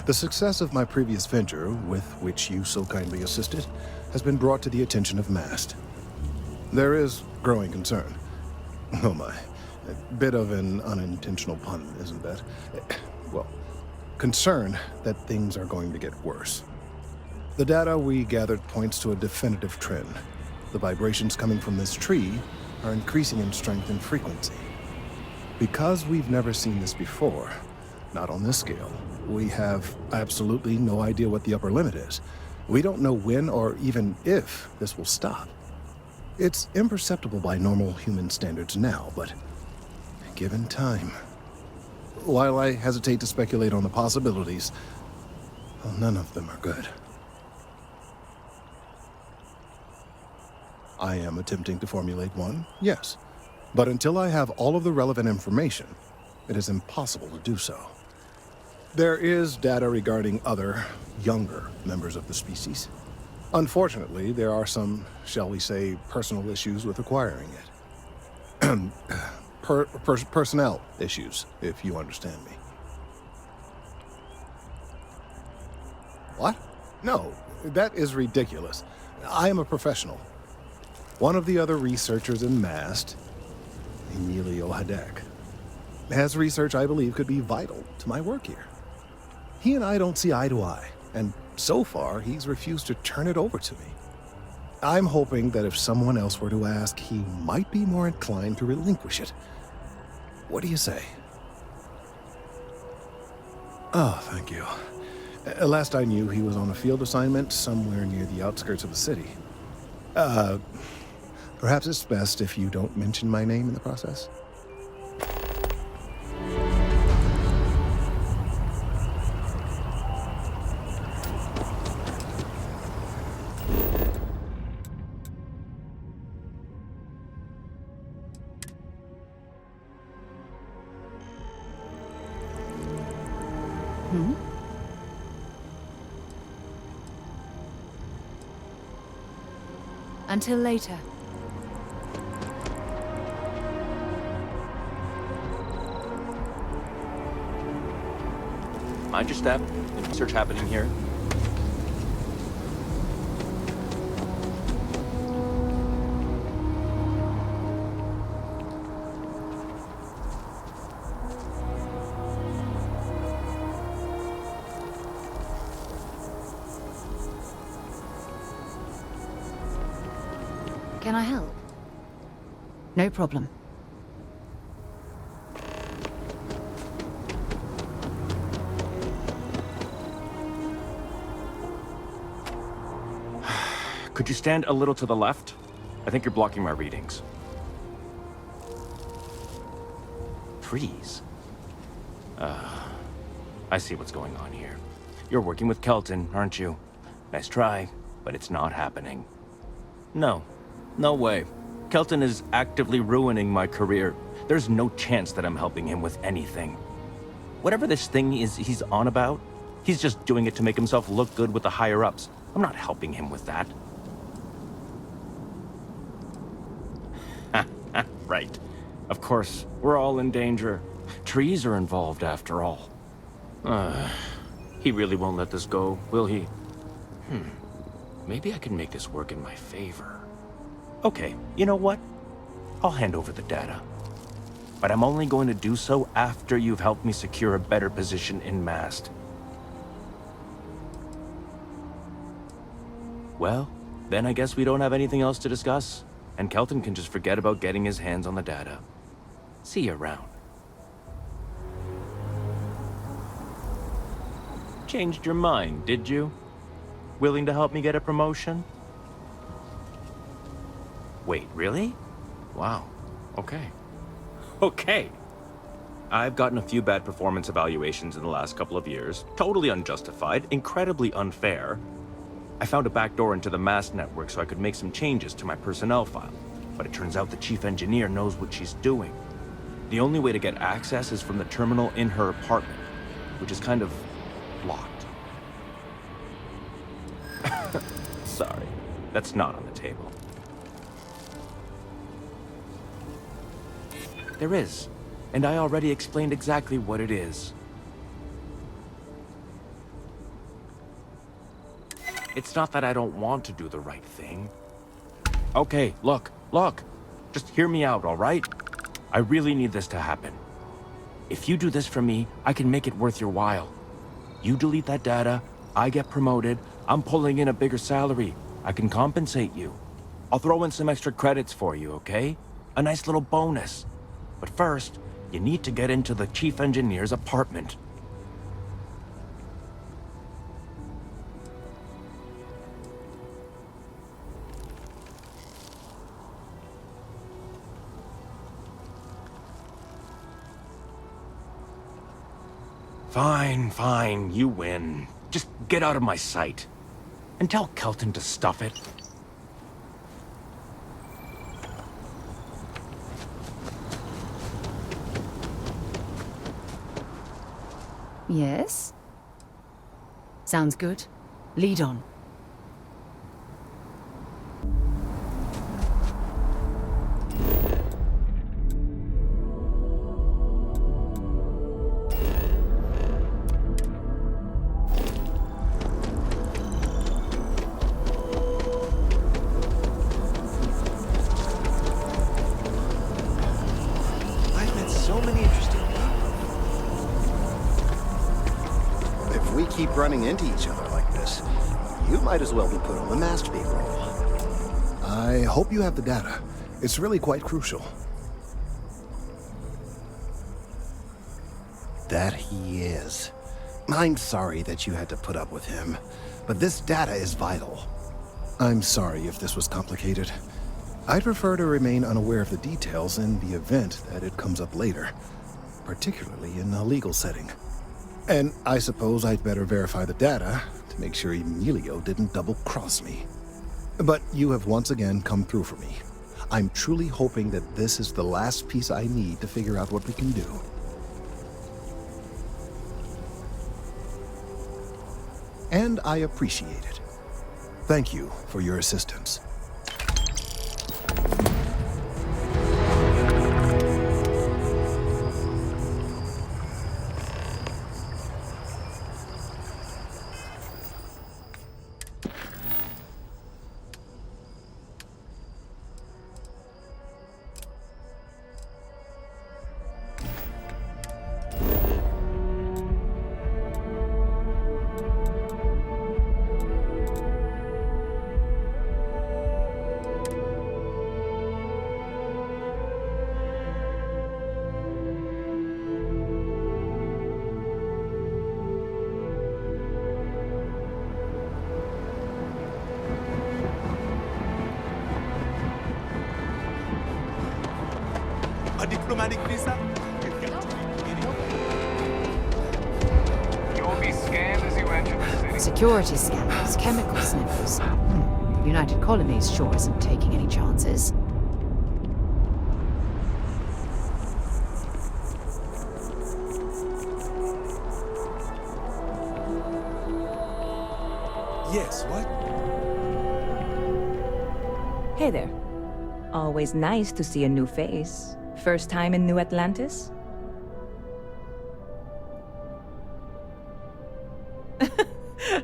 The success of my previous venture, with which you so kindly assisted, has been brought to the attention of MAST. There is growing concern. Oh my. A bit of an unintentional pun, isn't that? Well, concern that things are going to get worse. The data we gathered points to a definitive trend. The vibrations coming from this tree are increasing in strength and frequency. Because we've never seen this before, not on this scale, we have absolutely no idea what the upper limit is. We don't know when or even if this will stop. It's imperceptible by normal human standards now, but given time. While I hesitate to speculate on the possibilities, well, none of them are good. I am attempting to formulate one, yes. But until I have all of the relevant information, it is impossible to do so. There is data regarding other, younger members of the species. Unfortunately, there are some, shall we say, personal issues with acquiring it. Personnel issues, if you understand me. What? No, that is ridiculous. I am a professional. One of the other researchers in MAST, Emilio Hadek, has research I believe could be vital to my work here. He and I don't see eye to eye, and so far he's refused to turn it over to me. I'm hoping that if someone else were to ask, he might be more inclined to relinquish it. What do you say? Oh, thank you. Last I knew, he was on a field assignment somewhere near the outskirts of the city. Perhaps it's best if you don't mention my name in the process. Until later. Mind your step. Any research happening here? Can I help? No problem. Could you stand a little to the left? I think you're blocking my readings. Trees? I see what's going on here. You're working with Kelton, aren't you? Nice try, but it's not happening. No. No way. Kelton is actively ruining my career. There's no chance that I'm helping him with anything. Whatever this thing is he's on about, he's just doing it to make himself look good with the higher-ups. I'm not helping him with that. Right. Of course, we're all in danger. Trees are involved after all. He really won't let this go, will he? Maybe I can make this work in my favor. Okay, you know what? I'll hand over the data. But I'm only going to do so after you've helped me secure a better position in MAST. Well, then I guess we don't have anything else to discuss, and Kelton can just forget about getting his hands on the data. See you around. Changed your mind, did you? Willing to help me get a promotion? Wait, really? Wow. Okay. Okay. I've gotten a few bad performance evaluations in the last couple of years. Totally unjustified, incredibly unfair. I found a backdoor into the MAST network so I could make some changes to my personnel file. But it turns out the chief engineer knows what she's doing. The only way to get access is from the terminal in her apartment, which is kind of locked. Sorry, that's not on the table. There is, and I already explained exactly what it is. It's not that I don't want to do the right thing. Okay, look. Just hear me out, all right? I really need this to happen. If you do this for me, I can make it worth your while. You delete that data, I get promoted, I'm pulling in a bigger salary. I can compensate you. I'll throw in some extra credits for you, okay? A nice little bonus. But first, you need to get into the chief engineer's apartment. Fine, you win. Just get out of my sight. And tell Kelton to stuff it. Yes? Sounds good. Lead on. Running into each other like this, you might as well be put on the MAST payroll. I hope you have the data. It's really quite crucial. That he is. I'm sorry that you had to put up with him, but this data is vital. I'm sorry if this was complicated. I'd prefer to remain unaware of the details in the event that it comes up later, particularly in a legal setting. And I suppose I'd better verify the data to make sure Emilio didn't double-cross me. But you have once again come through for me. I'm truly hoping that this is the last piece I need to figure out what we can do. And I appreciate it. Thank you for your assistance. A diplomatic visa? scanned as you entered the city. Security scanners, chemical sniffers. United Colonies sure isn't taking any chances. Yes, what? Hey there. Always nice to see a new face. First time in New Atlantis?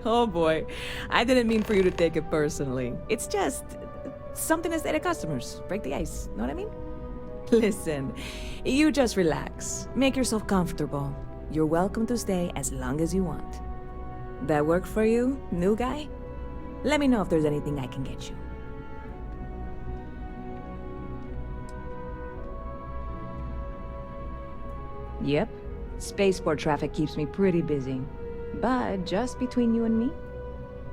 Oh boy. I didn't mean for you to take it personally. It's just something to say to customers. Break the ice. Know what I mean? Listen, you just relax. Make yourself comfortable. You're welcome to stay as long as you want. That work for you, new guy? Let me know if there's anything I can get you. Yep. Spaceport traffic keeps me pretty busy. But just between you and me,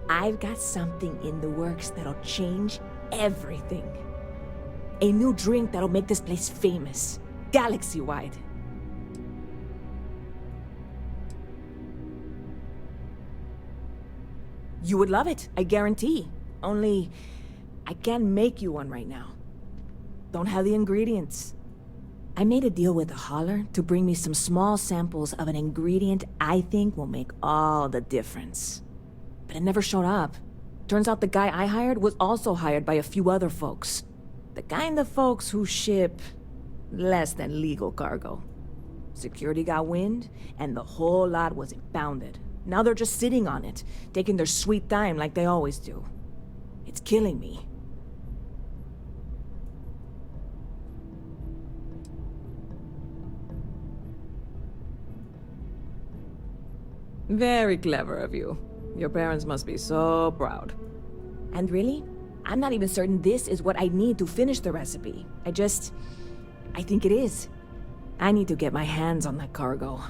I've got something in the works that'll change everything. A new drink that'll make this place famous, galaxy-wide. You would love it, I guarantee. Only, I can't make you one right now. Don't have the ingredients. I made a deal with a hauler to bring me some small samples of an ingredient I think will make all the difference. But it never showed up. Turns out the guy I hired was also hired by a few other folks. The kind of folks who ship less than legal cargo. Security got wind, and the whole lot was impounded. Now they're just sitting on it, taking their sweet time like they always do. It's killing me. Very clever of you. Your parents must be so proud. And really, I'm not even certain this is what I need to finish the recipe. I think it is. I need to get my hands on that cargo.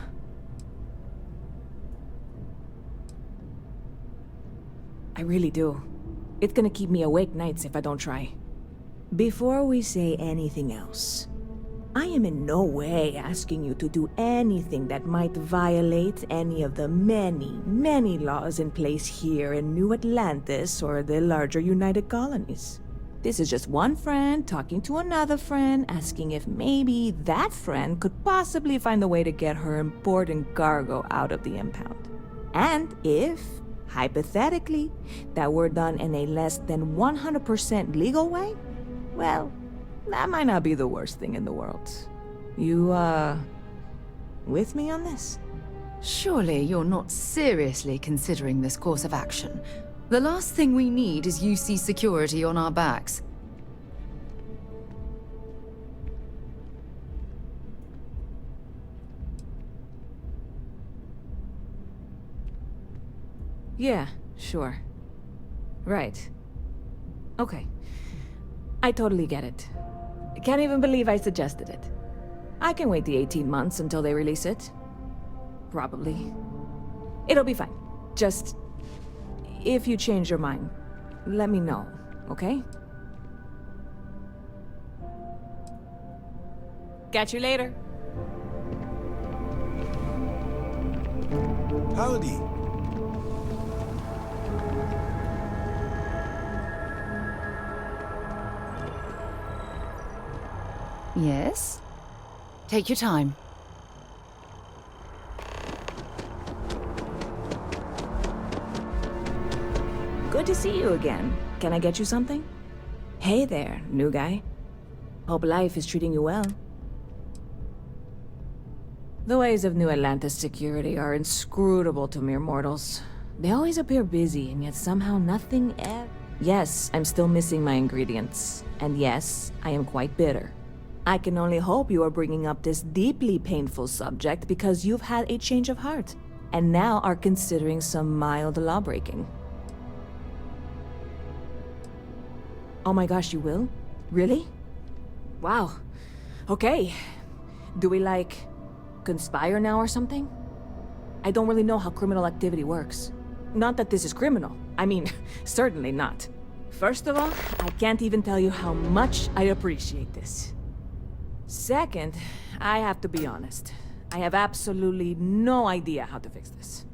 I really do. It's gonna keep me awake nights if I don't try. Before we say anything else, I am in no way asking you to do anything that might violate any of the many, many laws in place here in New Atlantis or the larger United Colonies. This is just one friend talking to another friend, asking if maybe that friend could possibly find a way to get her important cargo out of the impound. And if, hypothetically, that were done in a less than 100% legal way, well, that might not be the worst thing in the world. You, with me on this? Surely you're not seriously considering this course of action. The last thing we need is UC security on our backs. Yeah, sure. Right. Okay. I totally get it. Can't even believe I suggested it. I can wait the 18 months until they release it. Probably. It'll be fine. Just, if you change your mind, let me know, okay? Catch you later. Howdy. Yes? Take your time. Good to see you again. Can I get you something? Hey there, new guy. Hope life is treating you well. The ways of New Atlantis security are inscrutable to mere mortals. They always appear busy, and yet somehow nothing Yes, I'm still missing my ingredients. And yes, I am quite bitter. I can only hope you are bringing up this deeply painful subject because you've had a change of heart, and now are considering some mild lawbreaking. Oh my gosh, you will? Really? Wow. Okay. Do we, conspire now or something? I don't really know how criminal activity works. Not that this is criminal. I mean, certainly not. First of all, I can't even tell you how much I appreciate this. Second, I have to be honest. I have absolutely no idea how to fix this.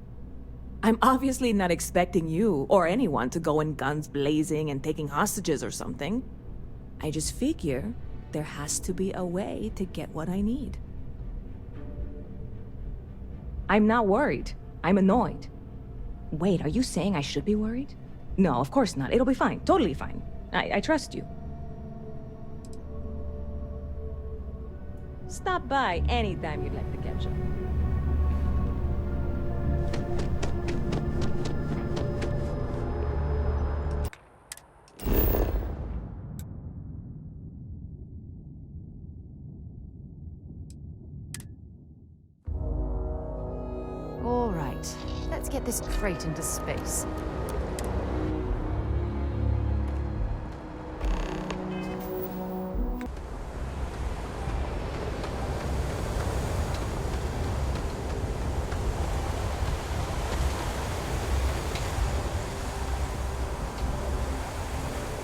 I'm obviously not expecting you or anyone to go in guns blazing and taking hostages or something. I just figure there has to be a way to get what I need. I'm not worried. I'm annoyed. Wait, are you saying I should be worried? No, of course not. It'll be fine. Totally fine. I trust you. Stop by anytime you'd like to catch up. All right, let's get this crate into space.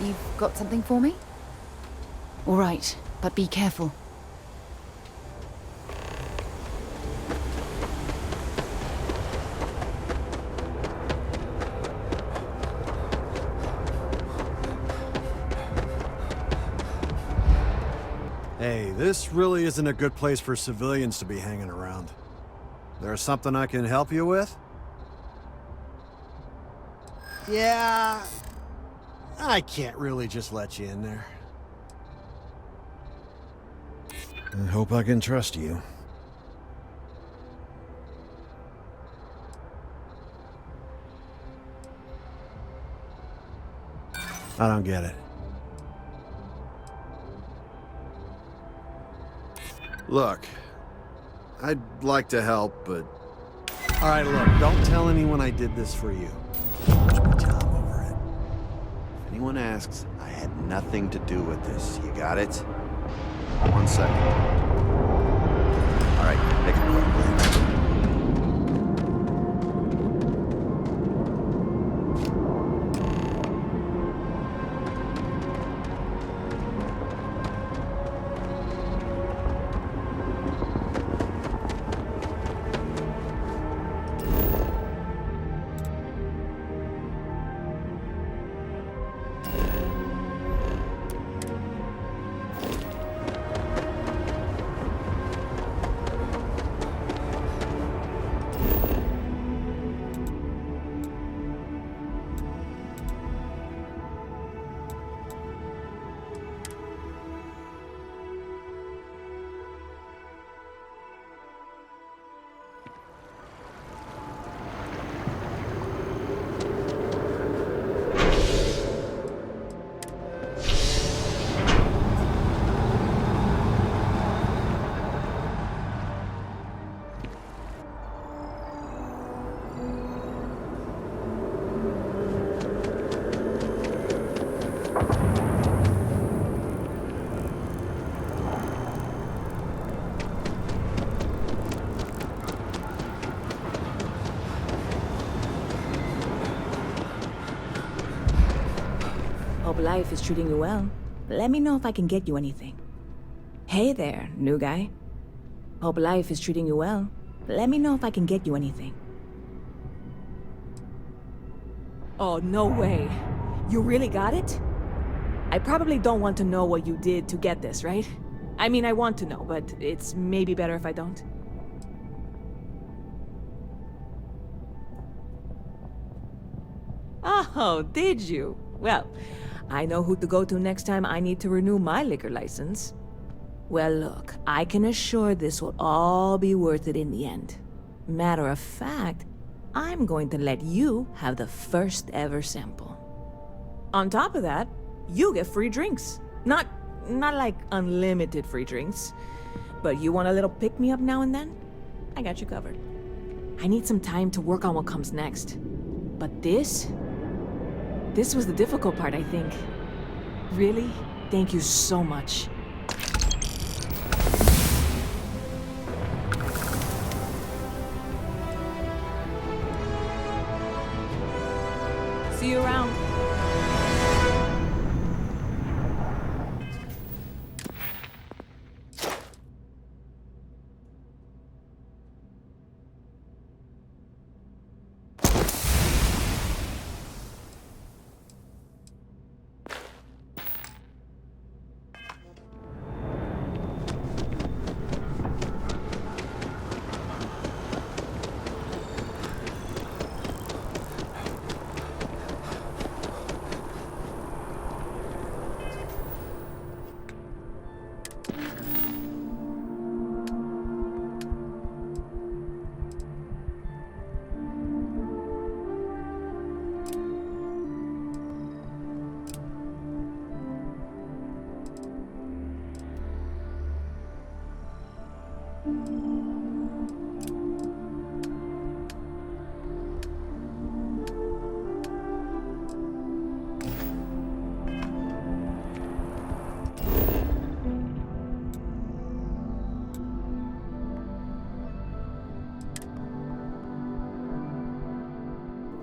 You've got something for me? All right, but be careful. Hey, this really isn't a good place for civilians to be hanging around. There's something I can help you with? Yeah, I can't really just let you in there. I hope I can trust you. I don't get it. Look, I'd like to help, but... Alright, look, don't tell anyone I did this for you. There's my time over it. If anyone asks, I had nothing to do with this. You got it? 1 second. Alright, make it quick, please. Hope life is treating you well. Let me know if I can get you anything. Hey there, new guy. Hope life is treating you well. Let me know if I can get you anything. Oh, no way. You really got it? I probably don't want to know what you did to get this, right? I mean, I want to know, but it's maybe better if I don't. Oh, did you? Well, I know who to go to next time I need to renew my liquor license. Well, look, I can assure this will all be worth it in the end. Matter of fact, I'm going to let you have the first ever sample. On top of that, you get free drinks. Not like unlimited free drinks, but you want a little pick-me-up now and then? I got you covered. I need some time to work on what comes next. But this was the difficult part, I think. Really? Thank you so much. See you around.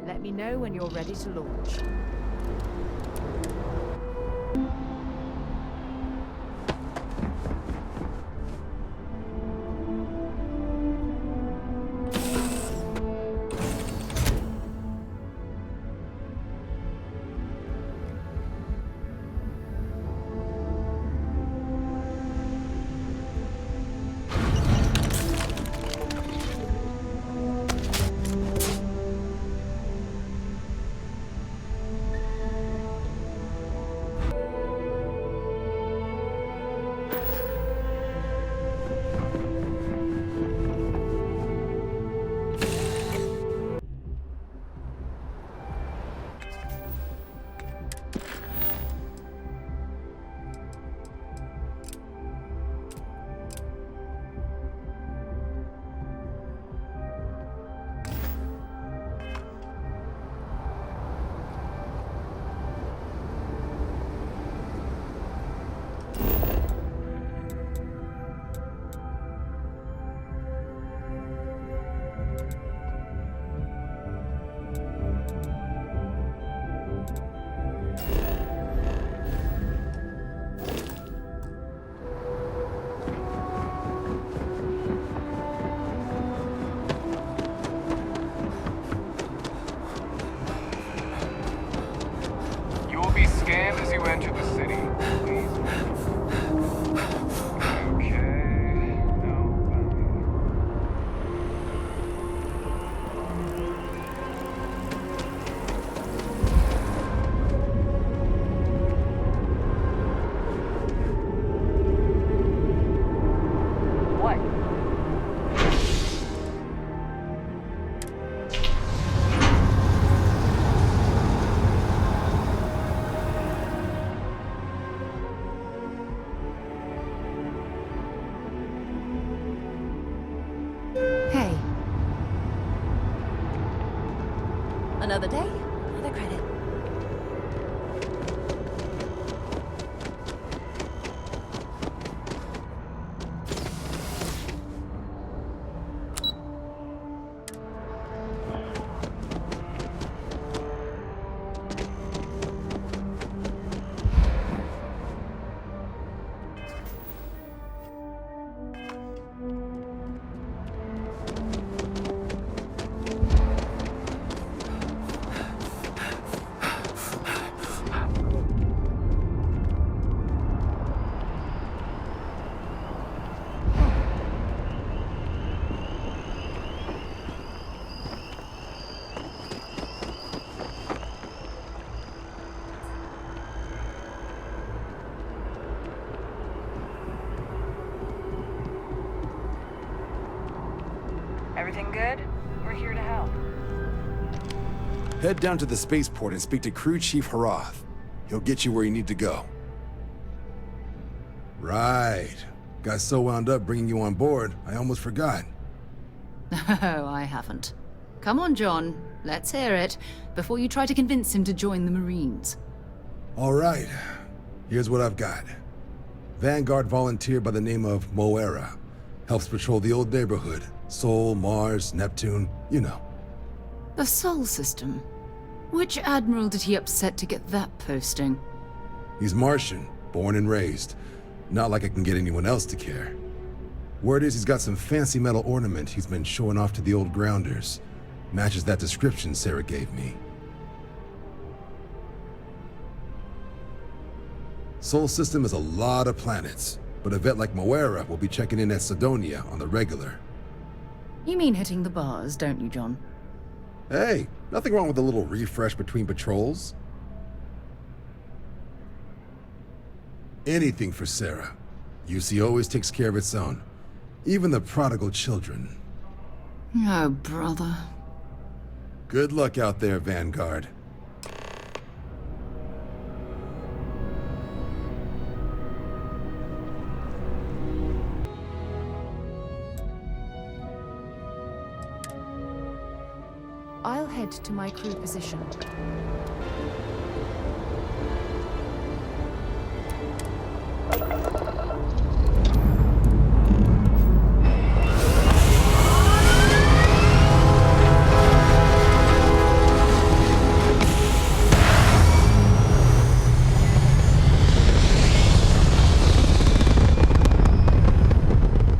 Let me know when you're ready to launch. As you enter the city, please. Okay. What? Hey. Another day, another credit. Everything good? We're here to help. Head down to the spaceport and speak to Crew Chief Harath. He'll get you where you need to go. Right. Got so wound up bringing you on board, I almost forgot. Oh, I haven't. Come on, John. Let's hear it, before you try to convince him to join the Marines. All right. Here's what I've got. Vanguard volunteer by the name of Moera. Helps patrol the old neighborhood. Sol, Mars, Neptune, you know. The Sol system? Which admiral did he upset to get that posting? He's Martian, born and raised. Not like I can get anyone else to care. Word is he's got some fancy metal ornament he's been showing off to the old grounders. Matches that description Sarah gave me. Sol system is a lot of planets, but a vet like Moera will be checking in at Sidonia on the regular. You mean hitting the bars, don't you, John? Hey, nothing wrong with a little refresh between patrols. Anything for Sarah. UC always takes care of its own. Even the prodigal children. Oh, brother. Good luck out there, Vanguard. I'll head to my crew position.